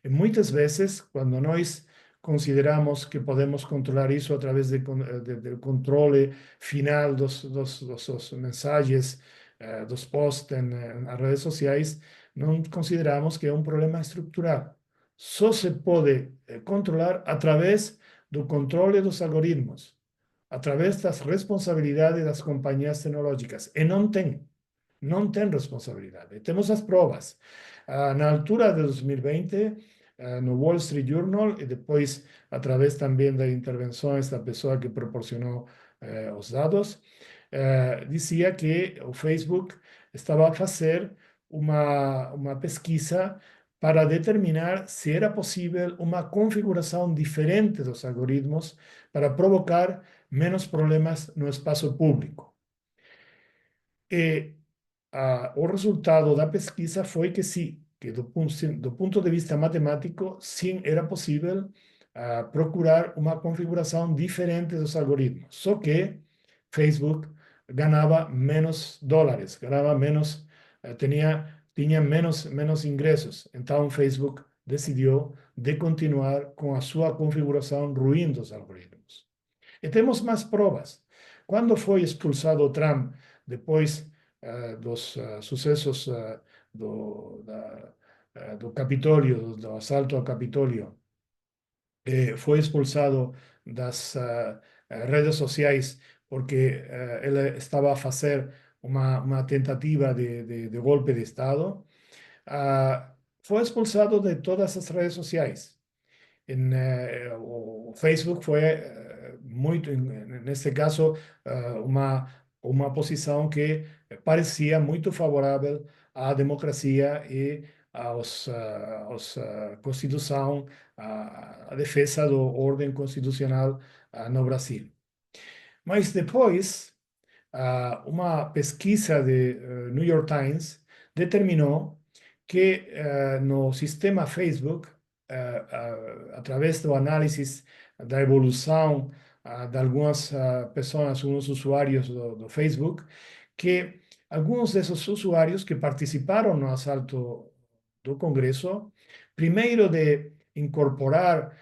E muitas vezes, quando nós consideramos que podemos controlar isso através do controle final dos mensagens, dos posts nas redes sociais, não consideramos que é um problema estrutural. Só se pode controlar através do controle dos algoritmos, através das responsabilidades das companhias tecnológicas. E não tem responsabilidade. Temos as provas. Na altura de 2020, no Wall Street Journal, e depois, através também das intervenções da pessoa que proporcionou os dados, dizia que o Facebook estava a fazer uma pesquisa para determinar se era possível uma configuração diferente dos algoritmos para provocar menos problemas no espaço público. E o resultado da pesquisa foi que sim, que do ponto de vista matemático, sim, era possível procurar uma configuração diferente dos algoritmos. Só que Facebook ganhava menos dólares, ganhava menos, tinha menos ingressos. Então, Facebook decidiu de continuar com a sua configuração ruim dos algoritmos. E temos mais provas. Quando foi expulsado Trump, depois dos sucessos do Capitólio, do assalto ao Capitólio, foi expulsado das redes sociais porque ele estava a fazer uma tentativa de golpe de Estado, foi expulsado de todas as redes sociais. O Facebook foi muito, nesse caso, uma posição que parecia muito favorável à democracia e à Constituição, à defesa da ordem constitucional no Brasil. Mas depois, uma pesquisa de New York Times determinou que no sistema Facebook, através do análise da evolução de algumas pessoas, alguns usuários do Facebook, que alguns desses usuários que participaram no assalto do Congresso, primeiro de incorporar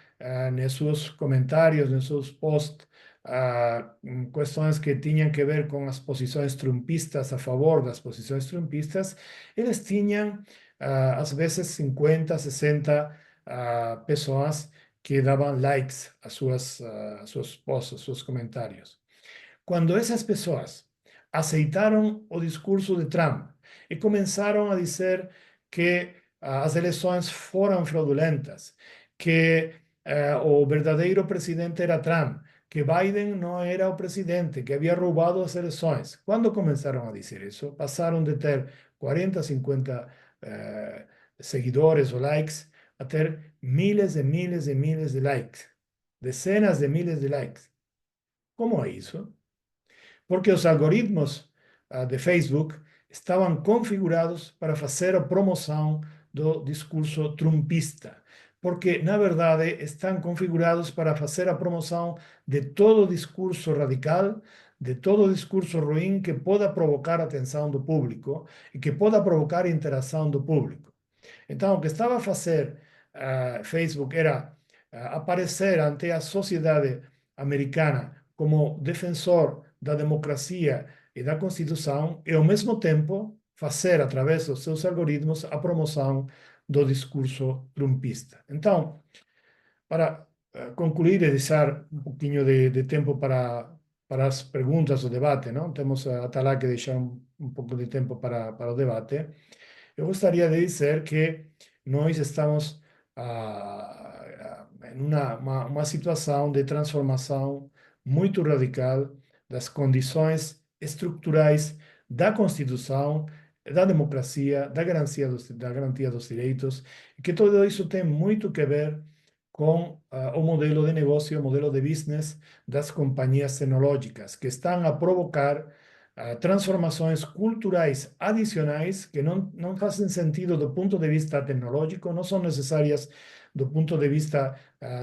nos seus comentários, nos seus posts, questões que tinham que ver com as posições trumpistas, a favor das posições trumpistas, eles tinham, às vezes, 50, 60 pessoas que davam likes a seus posts, a seus comentários. Quando essas pessoas aceitaram o discurso de Trump e começaram a dizer que as eleições foram fraudulentas, que o verdadeiro presidente era Trump, que Biden não era o presidente, que havia roubado as eleições. Quando começaram a dizer isso, passaram de ter 40, 50 seguidores ou likes a ter miles e miles e miles de likes, dezenas de miles de likes. Como é isso? Porque os algoritmos de Facebook estavam configurados para fazer a promoção do discurso trumpista, porque, na verdade, estão configurados para fazer a promoção de todo discurso radical, de todo discurso ruim que possa provocar a atenção do público e que possa provocar a interação do público. Então, o que estava a fazer Facebook era aparecer ante a sociedade americana como defensor da democracia e da Constituição e, ao mesmo tempo, fazer, através dos seus algoritmos, a promoção do discurso trumpista. Então, para concluir e deixar um pouquinho de tempo para as perguntas, o debate, não? Temos até lá que deixar um pouco de tempo para o debate. Eu gostaria de dizer que nós estamos em uma situação de transformação muito radical das condições estruturais da Constituição da democracia, da garantia dos direitos, e que tudo isso tem muito que ver com o modelo de negócio, o modelo de business das companhias tecnológicas, que estão a provocar transformações culturais adicionais que não fazem sentido do ponto de vista tecnológico, não são necessárias do ponto de vista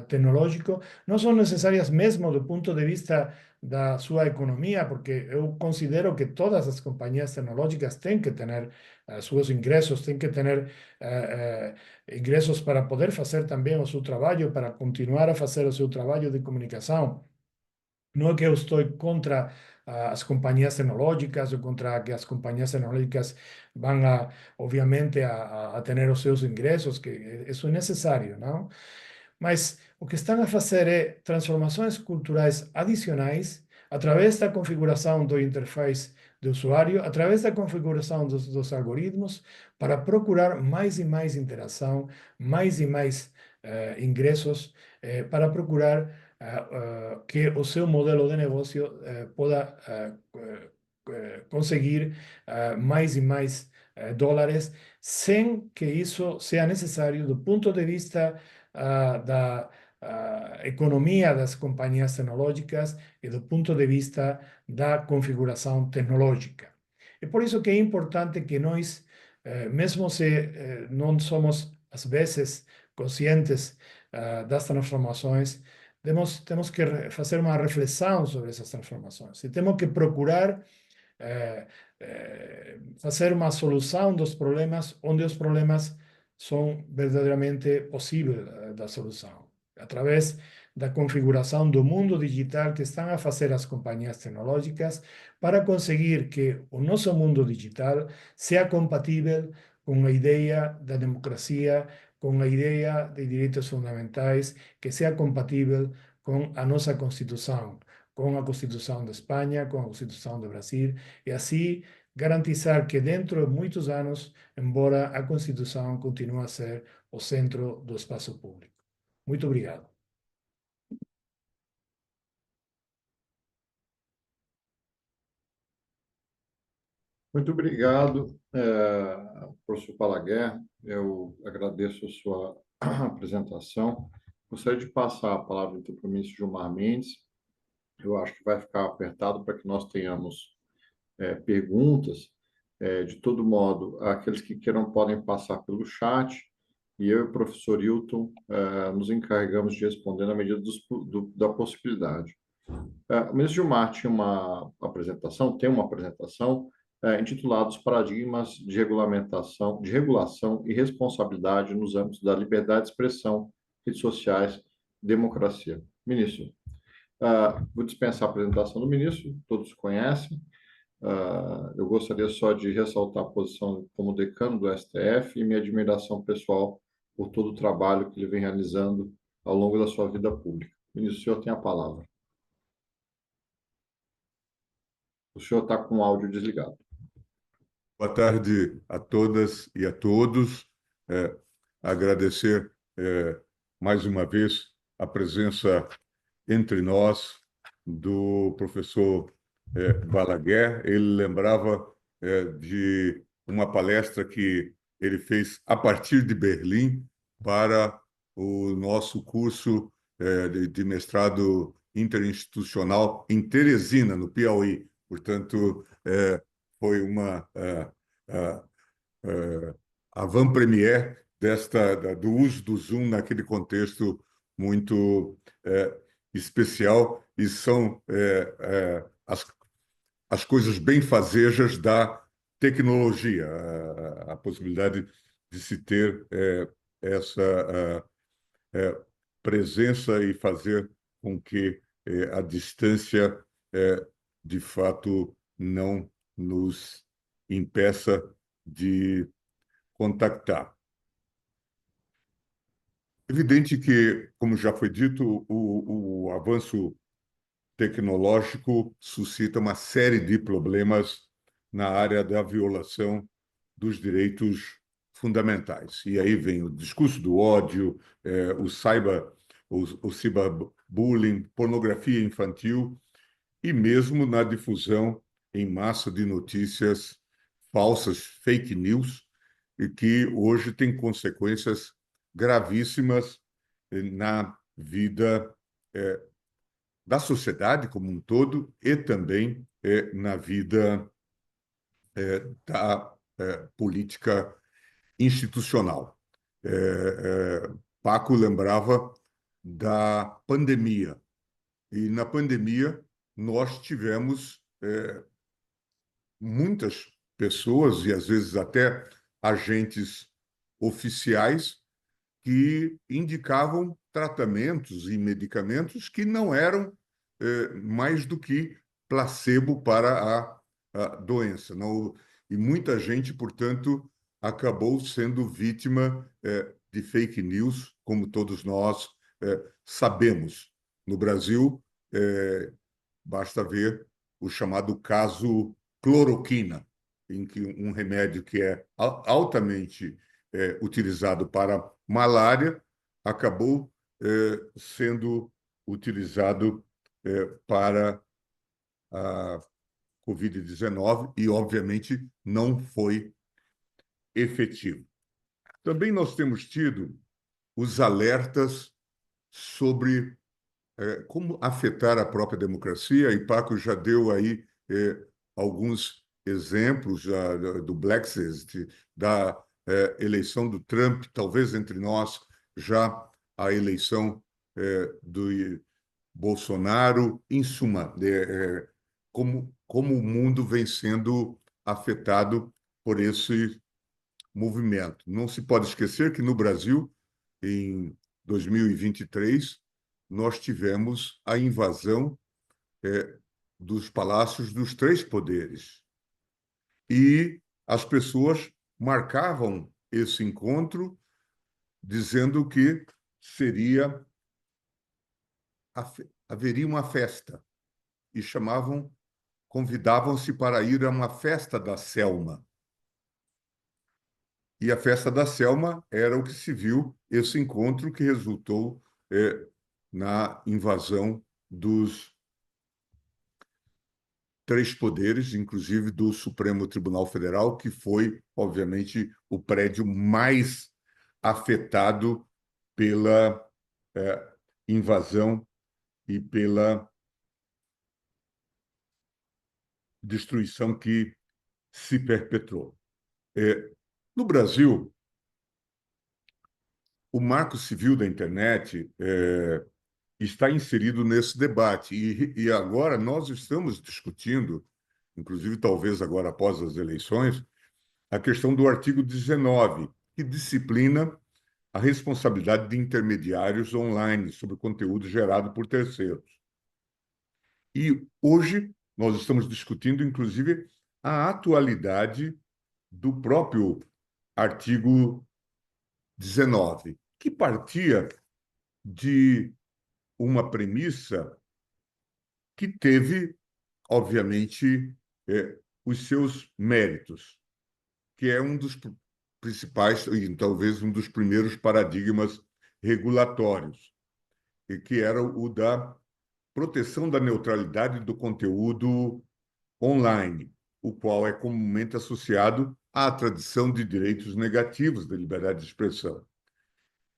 tecnológico, não são necessárias mesmo do ponto de vista da sua economia, porque eu considero que todas as companhias tecnológicas têm que ter seus ingressos, têm que ter ingressos para poder fazer também o seu trabalho, para continuar a fazer o seu trabalho de comunicação. Não é que eu estou contra as companhias tecnológicas ou contra que as companhias tecnológicas vão, obviamente, a ter os seus ingressos, que isso é necessário, não? Mas o que estão a fazer é transformações culturais adicionais através da configuração do interface do usuário, através da configuração dos algoritmos, para procurar mais e mais interação, mais e mais ingressos, para procurar que o seu modelo de negócio possa conseguir mais e mais dólares, sem que isso seja necessário do ponto de vista da economia das companhias tecnológicas e do ponto de vista da configuração tecnológica. É por isso que é importante que nós, mesmo se não somos, às vezes, conscientes das transformações, temos que fazer uma reflexão sobre essas transformações e temos que procurar fazer uma solução dos problemas onde os problemas são verdadeiramente possíveis da solução, através da configuração do mundo digital que estão a fazer as companhias tecnológicas para conseguir que o nosso mundo digital seja compatível com a ideia da democracia, com a ideia de direitos fundamentais, que seja compatível com a nossa Constituição, com a Constituição da Espanha, com a Constituição do Brasil, e assim garantizar que dentro de muitos anos, embora a Constituição continue a ser o centro do espaço público. Muito obrigado. Muito obrigado, professor Balaguer. Eu agradeço a sua apresentação. Gostaria de passar a palavra então, para o ministro Gilmar Mendes. Eu acho que vai ficar apertado para que nós tenhamos perguntas. De todo modo, aqueles que queiram podem passar pelo chat, e eu e o professor Hilton nos encarregamos de responder na medida da possibilidade. O ministro Gilmar tinha tem uma apresentação intitulada Os Paradigmas de Regulação e Responsabilidade nos âmbitos da liberdade de expressão, redes sociais, democracia. Ministro, vou dispensar a apresentação do ministro, todos conhecem. Eu gostaria só de ressaltar a posição como decano do STF e minha admiração pessoal por todo o trabalho que ele vem realizando ao longo da sua vida pública. Ministro, o senhor tem a palavra. O senhor está com o áudio desligado. Boa tarde a todas e a todos. Agradecer mais uma vez a presença entre nós do professor Balaguer. Ele lembrava de uma palestra que ele fez a partir de Berlim para o nosso curso de mestrado interinstitucional em Teresina, no Piauí. Portanto, foi uma avant-première do uso do Zoom naquele contexto muito especial, e são as coisas benfazejas da tecnologia, a possibilidade de se ter essa presença e fazer com que a distância, de fato, não nos impeça de contactar. Evidente que, como já foi dito, o avanço tecnológico suscita uma série de problemas na área da violação dos direitos fundamentais. E aí vem o discurso do ódio, o cyberbullying, pornografia infantil, e mesmo na difusão em massa de notícias falsas fake news e que hoje têm consequências gravíssimas na vida da sociedade como um todo e também na vida da política institucional. Paco lembrava da pandemia. E na pandemia nós tivemos muitas pessoas, e às vezes até agentes oficiais, que indicavam tratamentos e medicamentos que não eram mais do que placebo para a doença. Não, e muita gente, portanto, acabou sendo vítima de fake news, como todos nós sabemos. No Brasil, basta ver o chamado caso cloroquina, em que um remédio que é altamente utilizado para malária acabou sendo utilizado para a Covid-19 e, obviamente, não foi efetivo. Também nós temos tido os alertas sobre como afetar a própria democracia, e Paco já deu aí alguns exemplos do Brexit, da eleição do Trump, talvez entre nós já a eleição do Bolsonaro, em suma, como o mundo vem sendo afetado por esse movimento. Não se pode esquecer que no Brasil, em 2023, nós tivemos a invasão dos palácios dos três poderes. E as pessoas marcavam esse encontro dizendo que haveria uma festa e convidavam-se para ir a uma festa da Selma. E a festa da Selma era o que se viu, esse encontro que resultou na invasão dos três poderes, inclusive do Supremo Tribunal Federal, que foi, obviamente, o prédio mais afetado pela invasão e pela destruição que se perpetrou. No Brasil, o Marco Civil da Internet está inserido nesse debate. E agora nós estamos discutindo, inclusive talvez agora após as eleições, a questão do artigo 19, que disciplina a responsabilidade de intermediários online sobre conteúdo gerado por terceiros. E hoje nós estamos discutindo, inclusive, a atualidade do próprio artigo 19, que partia de uma premissa que teve, obviamente, os seus méritos, que é um dos principais, e talvez um dos primeiros paradigmas regulatórios, e que era o da proteção da neutralidade do conteúdo online, o qual é comumente associado à tradição de direitos negativos da liberdade de expressão.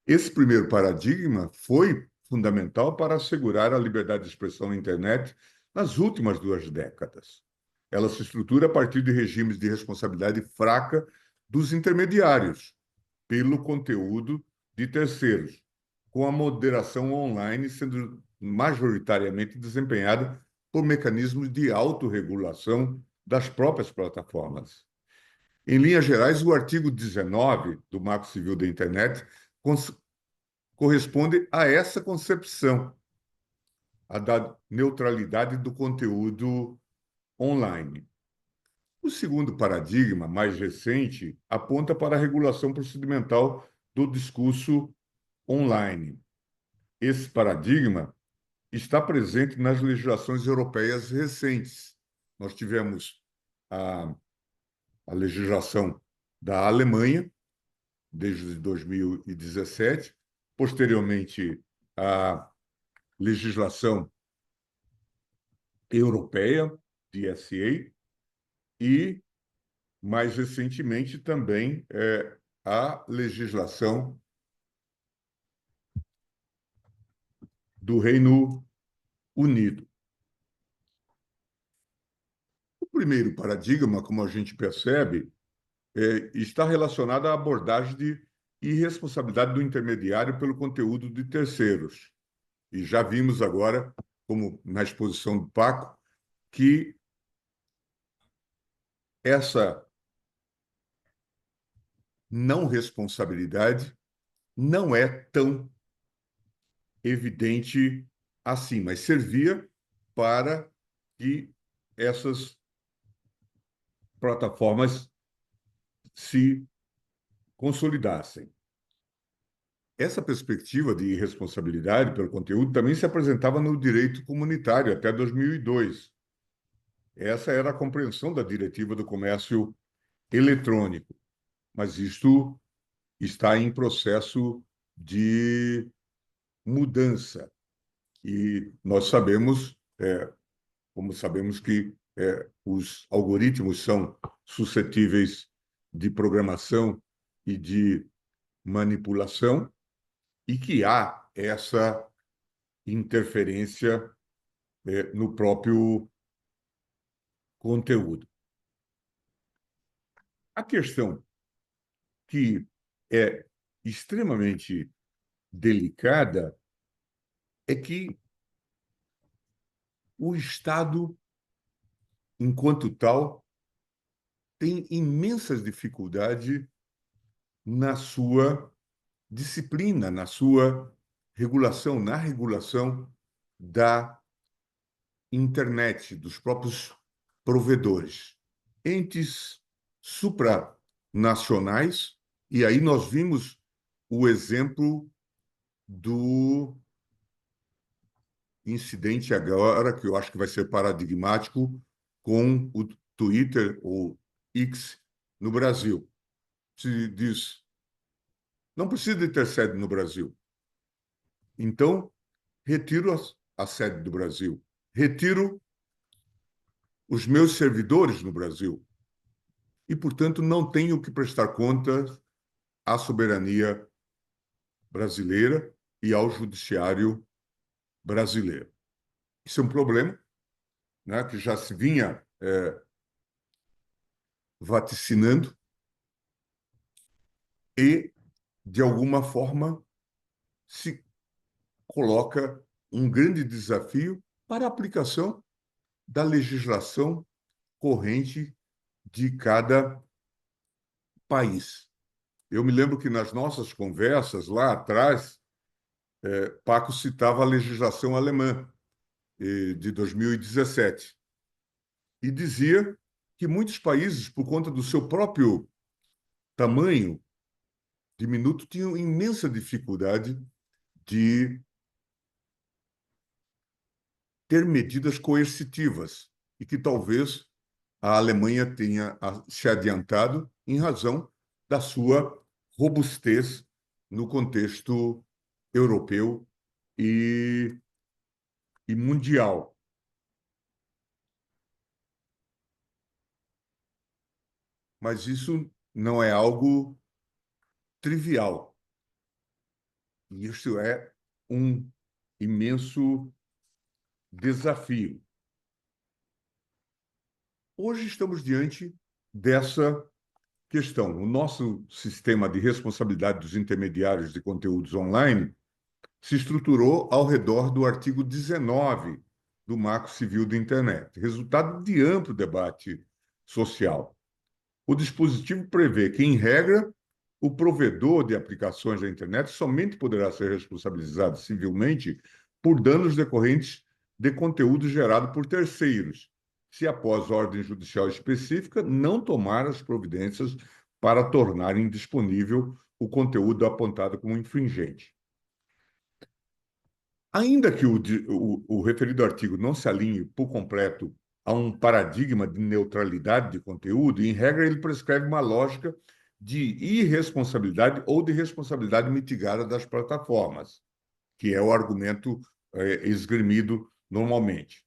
Esse primeiro paradigma foi fundamental para assegurar a liberdade de expressão na internet nas últimas 2 décadas. Ela se estrutura a partir de regimes de responsabilidade fraca dos intermediários pelo conteúdo de terceiros, com a moderação online sendo majoritariamente desempenhada por mecanismos de autorregulação das próprias plataformas. Em linhas gerais, o artigo 19 do Marco Civil da Internet corresponde a essa concepção, a da neutralidade do conteúdo online. O segundo paradigma, mais recente, aponta para a regulação procedimental do discurso online. Esse paradigma está presente nas legislações europeias recentes. Nós tivemos a legislação da Alemanha, desde 2017, posteriormente a legislação europeia, DSA, e mais recentemente também a legislação do Reino Unido. O primeiro paradigma, como a gente percebe, está relacionado à abordagem de irresponsabilidade do intermediário pelo conteúdo de terceiros. E já vimos agora, como na exposição do Paco, que essa não responsabilidade não é tão evidente assim, mas servia para que essas plataformas se consolidassem. Essa perspectiva de irresponsabilidade pelo conteúdo também se apresentava no direito comunitário até 2002. Essa era a compreensão da Diretiva do Comércio Eletrônico, mas isto está em processo de mudança. E nós sabemos, como sabemos que os algoritmos são suscetíveis de programação e de manipulação, e que há essa interferência no próprio conteúdo. A questão que é extremamente delicada é que o Estado, enquanto tal, tem imensas dificuldades na sua disciplina, na sua regulação, na regulação da internet, dos próprios provedores. Entes supranacionais, e aí nós vimos o exemplo do incidente agora, que eu acho que vai ser paradigmático, com o Twitter, ou X, no Brasil. Se diz, não precisa de ter sede no Brasil. Então, retiro a sede do Brasil. Retiro os meus servidores no Brasil. E, portanto, não tenho que prestar contas à soberania brasileira e ao judiciário brasileiro. Isso é um problema, né, que já se vinha vaticinando e, de alguma forma, se coloca um grande desafio para a aplicação da legislação corrente de cada país. Eu me lembro que nas nossas conversas lá atrás, Paco citava a legislação alemã de 2017 e dizia que muitos países, por conta do seu próprio tamanho diminuto, tinham imensa dificuldade de ter medidas coercitivas e que talvez a Alemanha tenha se adiantado em razão da sua robustez no contexto europeu e mundial. Mas isso não é algo trivial. Isso é um imenso desafio. Hoje estamos diante dessa questão. O nosso sistema de responsabilidade dos intermediários de conteúdos online se estruturou ao redor do artigo 19 do Marco Civil da Internet, resultado de amplo debate social. O dispositivo prevê que, em regra, o provedor de aplicações da internet somente poderá ser responsabilizado civilmente por danos decorrentes de conteúdo gerado por terceiros, se após ordem judicial específica não tomar as providências para tornar indisponível o conteúdo apontado como infringente. Ainda que o referido artigo não se alinhe por completo a um paradigma de neutralidade de conteúdo, em regra, ele prescreve uma lógica de irresponsabilidade ou de responsabilidade mitigada das plataformas, que é o argumento esgrimido normalmente.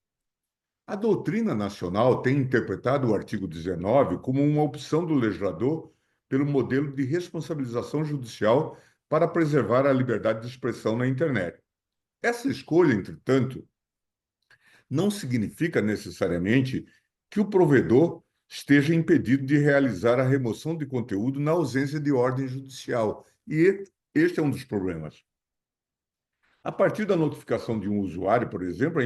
A doutrina nacional tem interpretado o artigo 19 como uma opção do legislador pelo modelo de responsabilização judicial para preservar a liberdade de expressão na internet. Essa escolha, entretanto, não significa necessariamente que o provedor esteja impedido de realizar a remoção de conteúdo na ausência de ordem judicial. E este é um dos problemas. A partir da notificação de um usuário, por exemplo,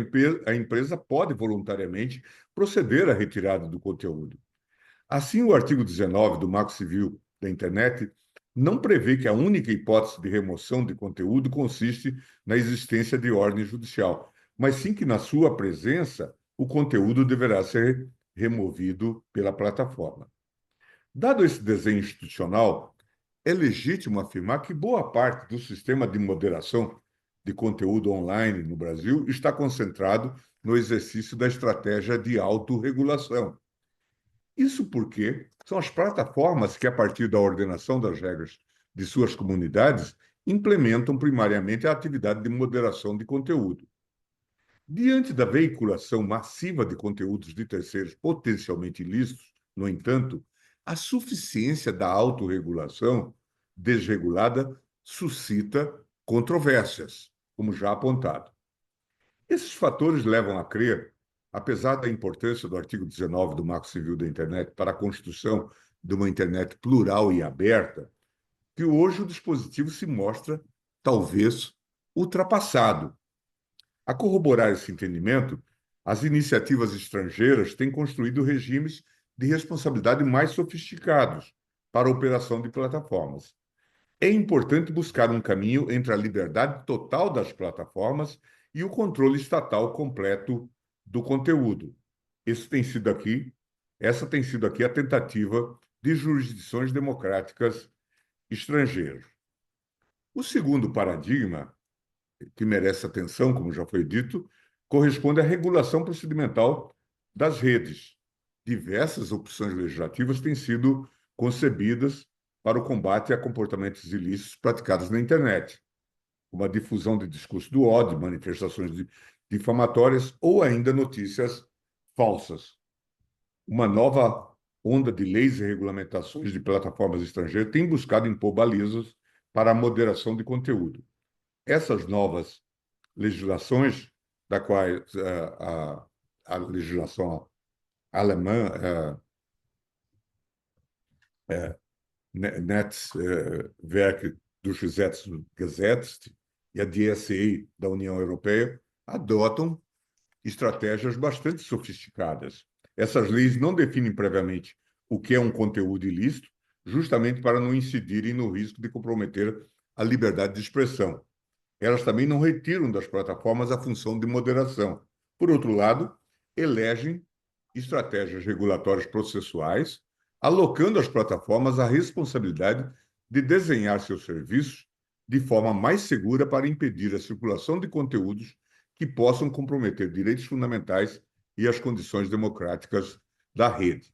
a empresa pode voluntariamente proceder à retirada do conteúdo. Assim, o artigo 19 do Marco Civil da Internet não prevê que a única hipótese de remoção de conteúdo consiste na existência de ordem judicial, mas sim que, na sua presença, o conteúdo deverá ser removido pela plataforma. Dado esse desenho institucional, é legítimo afirmar que boa parte do sistema de moderação de conteúdo online no Brasil está concentrado no exercício da estratégia de autorregulação. Isso porque são as plataformas que, a partir da ordenação das regras de suas comunidades, implementam primariamente a atividade de moderação de conteúdo. Diante da veiculação massiva de conteúdos de terceiros potencialmente ilícitos, no entanto, a suficiência da autorregulação desregulada suscita controvérsias, como já apontado. Esses fatores levam a crer, apesar da importância do artigo 19 do Marco Civil da Internet para a construção de uma internet plural e aberta, que hoje o dispositivo se mostra, talvez, ultrapassado. A corroborar esse entendimento, as iniciativas estrangeiras têm construído regimes de responsabilidade mais sofisticados para a operação de plataformas. É importante buscar um caminho entre a liberdade total das plataformas e o controle estatal completo do conteúdo. Essa tem sido aqui a tentativa de jurisdições democráticas estrangeiras. O segundo paradigma, que merece atenção, como já foi dito, corresponde à regulação procedimental das redes. Diversas opções legislativas têm sido concebidas para o combate a comportamentos ilícitos praticados na internet, como a difusão de discurso do ódio, manifestações difamatórias ou ainda notícias falsas. Uma nova onda de leis e regulamentações de plataformas estrangeiras tem buscado impor balizas para a moderação de conteúdo. Essas novas legislações, da qual a legislação alemã, Netzwerk Durchsetzungsgesetz e a DSA da União Europeia adotam estratégias bastante sofisticadas. Essas leis não definem previamente o que é um conteúdo ilícito, justamente para não incidirem no risco de comprometer a liberdade de expressão. Elas também não retiram das plataformas a função de moderação. Por outro lado, elegem estratégias regulatórias processuais, alocando às plataformas a responsabilidade de desenhar seus serviços de forma mais segura para impedir a circulação de conteúdos que possam comprometer direitos fundamentais e as condições democráticas da rede.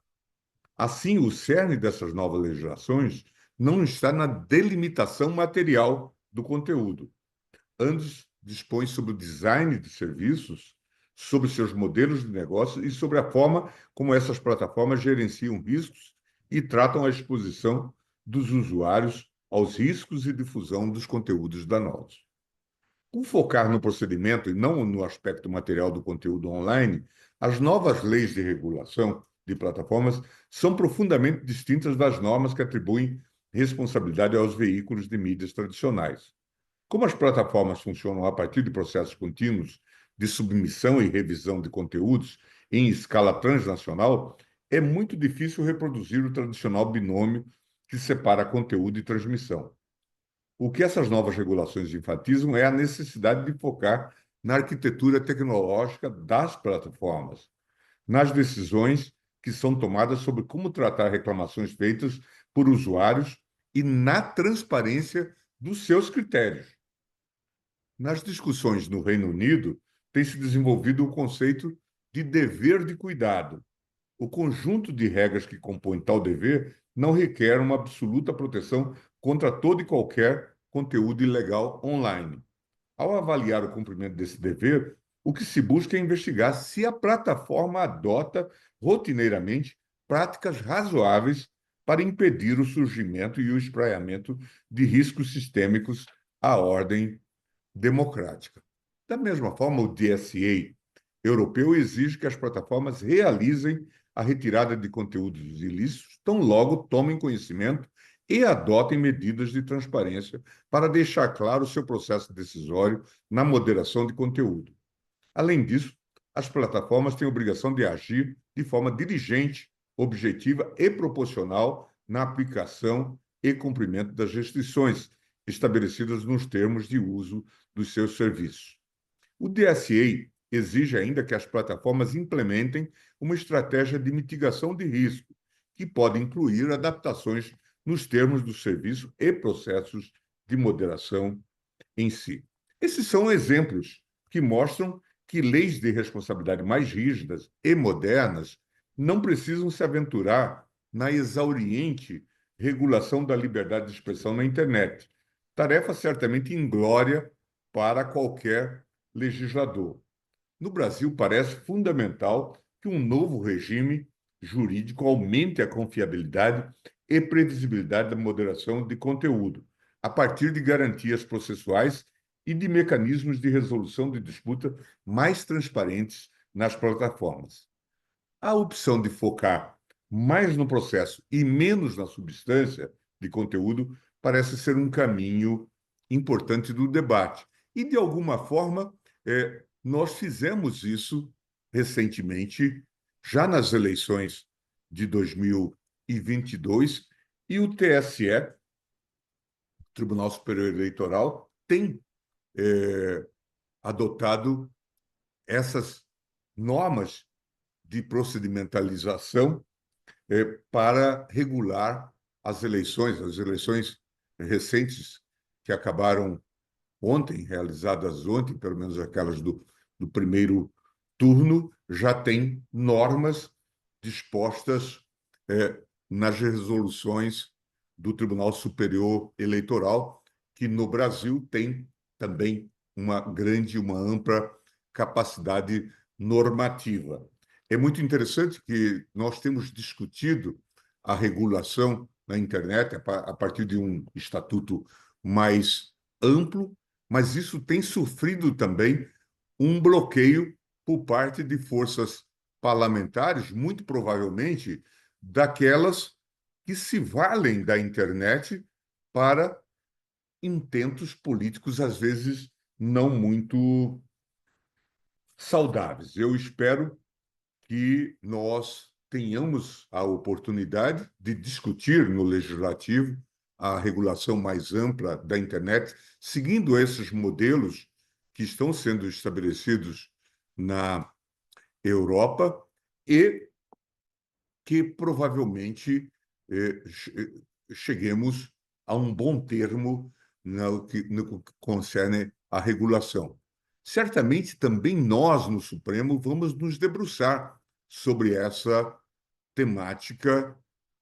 Assim, o cerne dessas novas legislações não está na delimitação material do conteúdo. Antes, dispõe sobre o design de serviços, sobre seus modelos de negócio e sobre a forma como essas plataformas gerenciam riscos e tratam a exposição dos usuários aos riscos e difusão dos conteúdos danosos. Por focar no procedimento e não no aspecto material do conteúdo online, as novas leis de regulação de plataformas são profundamente distintas das normas que atribuem responsabilidade aos veículos de mídias tradicionais. Como as plataformas funcionam a partir de processos contínuos de submissão e revisão de conteúdos em escala transnacional, é muito difícil reproduzir o tradicional binômio que separa conteúdo e transmissão. O que essas novas regulações enfatizam é a necessidade de focar na arquitetura tecnológica das plataformas, nas decisões que são tomadas sobre como tratar reclamações feitas por usuários e na transparência dos seus critérios. Nas discussões no Reino Unido, tem se desenvolvido o conceito de dever de cuidado. O conjunto de regras que compõe tal dever não requer uma absoluta proteção contra todo e qualquer conteúdo ilegal online. Ao avaliar o cumprimento desse dever, o que se busca é investigar se a plataforma adota rotineiramente práticas razoáveis para impedir o surgimento e o espraiamento de riscos sistêmicos à ordem democrática. Da mesma forma, o DSA europeu exige que as plataformas realizem a retirada de conteúdos ilícitos, tão logo tomem conhecimento e adotem medidas de transparência para deixar claro o seu processo decisório na moderação de conteúdo. Além disso, as plataformas têm a obrigação de agir de forma diligente, objetiva e proporcional na aplicação e cumprimento das restrições estabelecidas nos termos de uso dos seus serviços. O DSA exige ainda que as plataformas implementem uma estratégia de mitigação de risco, que pode incluir adaptações nos termos do serviço e processos de moderação em si. Esses são exemplos que mostram que leis de responsabilidade mais rígidas e modernas não precisam se aventurar na exauriente regulação da liberdade de expressão na internet, tarefa certamente inglória para qualquer legislador. No Brasil, parece fundamental que um novo regime jurídico aumente a confiabilidade e previsibilidade da moderação de conteúdo, a partir de garantias processuais e de mecanismos de resolução de disputa mais transparentes nas plataformas. A opção de focar mais no processo e menos na substância de conteúdo parece ser um caminho importante do debate. E, de alguma forma, nós fizemos isso recentemente, já nas eleições de 2022, e o TSE, Tribunal Superior Eleitoral, tem adotado essas normas de procedimentalização para regular as eleições recentes que acabaram ontem, realizadas ontem, pelo menos aquelas do primeiro turno, já tem normas dispostas nas resoluções do Tribunal Superior Eleitoral, que no Brasil tem também uma ampla capacidade normativa. É muito interessante que nós temos discutido a regulação na internet a partir de um estatuto mais amplo, mas isso tem sofrido também um bloqueio por parte de forças parlamentares, muito provavelmente daquelas que se valem da internet para intentos políticos, às vezes, não muito saudáveis. Eu espero que nós tenhamos a oportunidade de discutir no Legislativo a regulação mais ampla da internet, seguindo esses modelos que estão sendo estabelecidos na Europa e que provavelmente cheguemos a um bom termo no que concerne à regulação. Certamente também nós, no Supremo, vamos nos debruçar sobre essa temática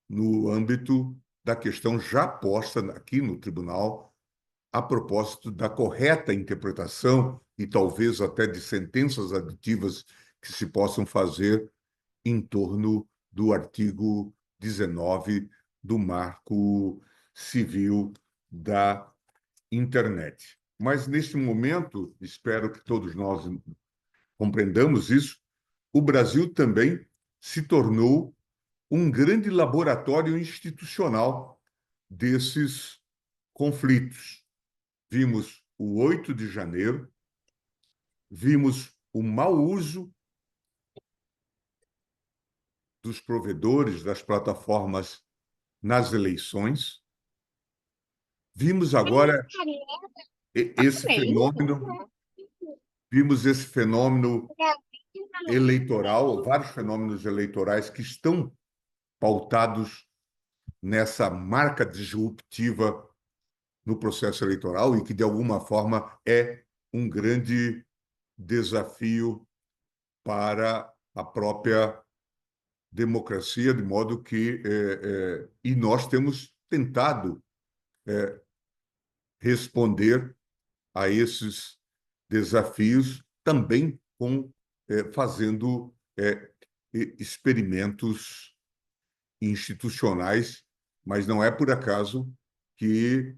no âmbito da questão já posta aqui no tribunal, a propósito da correta interpretação e talvez até de sentenças aditivas que se possam fazer em torno do artigo 19 do Marco Civil da Internet. Mas, neste momento, espero que todos nós compreendamos isso, o Brasil também se tornou um grande laboratório institucional desses conflitos. Vimos o 8 de janeiro, vimos o mau uso dos provedores das plataformas nas eleições, vimos agora esse fenômeno eleitoral, vários fenômenos eleitorais que estão pautados nessa marca disruptiva no processo eleitoral e que, de alguma forma, é um grande desafio para a própria democracia, de modo que... e nós temos tentado responder a esses desafios também fazendo experimentos institucionais, mas não é por acaso que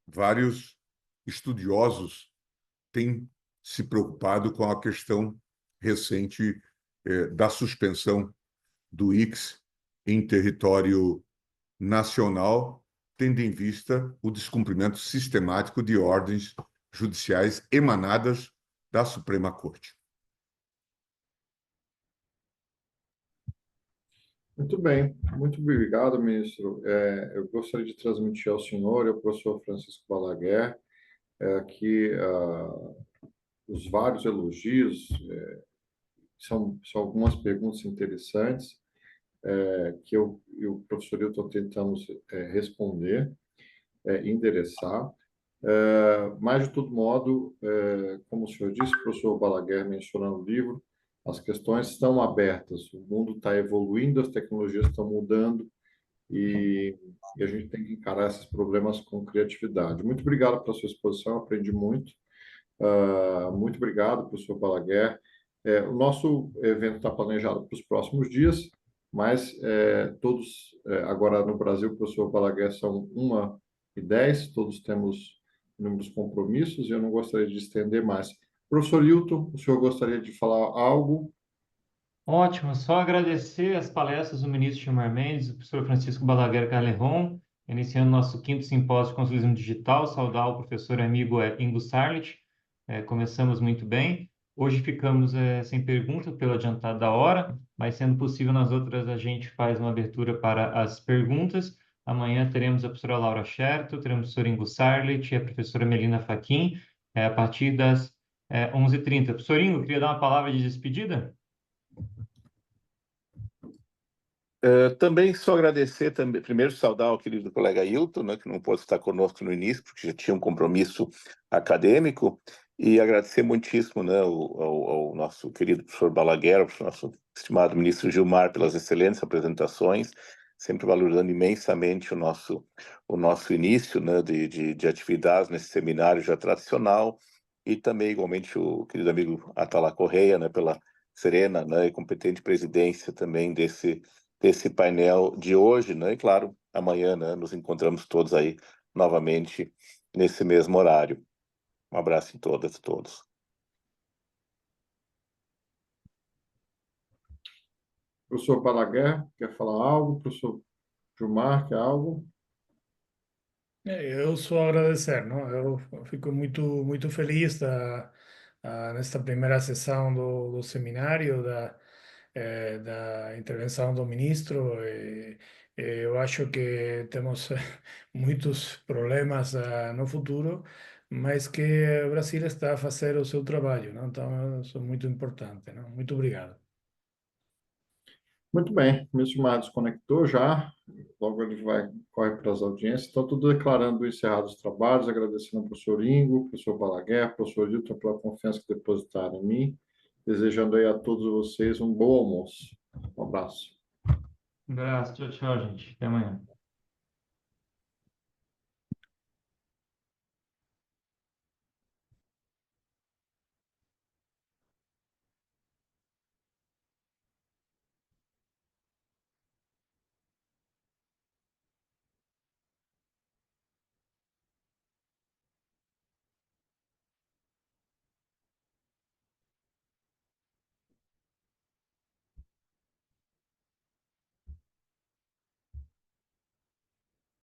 vários estudiosos têm se preocupado com a questão recente da suspensão do ICS em território nacional, tendo em vista o descumprimento sistemático de ordens judiciais emanadas da Suprema Corte. Muito bem, muito obrigado, ministro. Eu gostaria de transmitir ao senhor e ao professor Francisco Balaguer que os vários elogios, são algumas perguntas interessantes que eu e o professor Hilton tentamos responder, endereçar. Mas, de todo modo, como o senhor disse, o professor Balaguer mencionou no livro, as questões estão abertas, o mundo está evoluindo, as tecnologias estão mudando e a gente tem que encarar esses problemas com criatividade. Muito obrigado pela sua exposição, aprendi muito. Muito obrigado, professor Balaguer. O nosso evento está planejado para os próximos dias, mas todos, agora no Brasil, professor Balaguer, são 1h10, todos temos inúmeros compromissos e eu não gostaria de estender mais. Professor Hilton, o senhor gostaria de falar algo? Ótimo, só agradecer as palestras do ministro Gilmar Mendes, do professor Francisco Balaguer Calerron, iniciando nosso 5º simpósio de consulismo digital, saudar o professor amigo Ingo Sarlit. Começamos muito bem. Hoje ficamos sem pergunta pelo adiantado da hora, mas sendo possível nas outras a gente faz uma abertura para as perguntas. Amanhã teremos a professora Laura Scherto, teremos o professor Ingo Sarlit e a professora Melina Fachin, a partir das 11h30. Professor Ingo, queria dar uma palavra de despedida? Também só agradecer, primeiro saudar o querido colega Hilton, né, que não pôde estar conosco no início, porque já tinha um compromisso acadêmico, e agradecer muitíssimo, né, ao nosso querido professor Balaguer, ao nosso estimado ministro Gilmar, pelas excelentes apresentações, sempre valorizando imensamente o nosso início, né, de atividades nesse seminário já tradicional, e também, igualmente, o querido amigo Atala Correia, né, pela serena, né, e competente presidência também desse painel de hoje, né? E claro, amanhã, né, nos encontramos todos aí novamente nesse mesmo horário. Um abraço em todas e todos. Professor Balaguer, quer falar algo? Professor Gilmar, quer algo? Eu só agradecer, não? Eu fico muito feliz nesta primeira sessão do seminário, da intervenção do ministro. Eu acho que temos muitos problemas no futuro, mas que o Brasil está a fazer o seu trabalho, não? Então, isso é muito importante, não? Muito obrigado. Muito bem, o ministro Gilmar desconectou já, logo ele corre para as audiências. Então, estou declarando encerrados os trabalhos, agradecendo ao professor Ingo, professor Balaguer, professor Hilton pela confiança que depositaram em mim, desejando aí a todos vocês um bom almoço. Um abraço. Um abraço, tchau, tchau, gente. Até amanhã.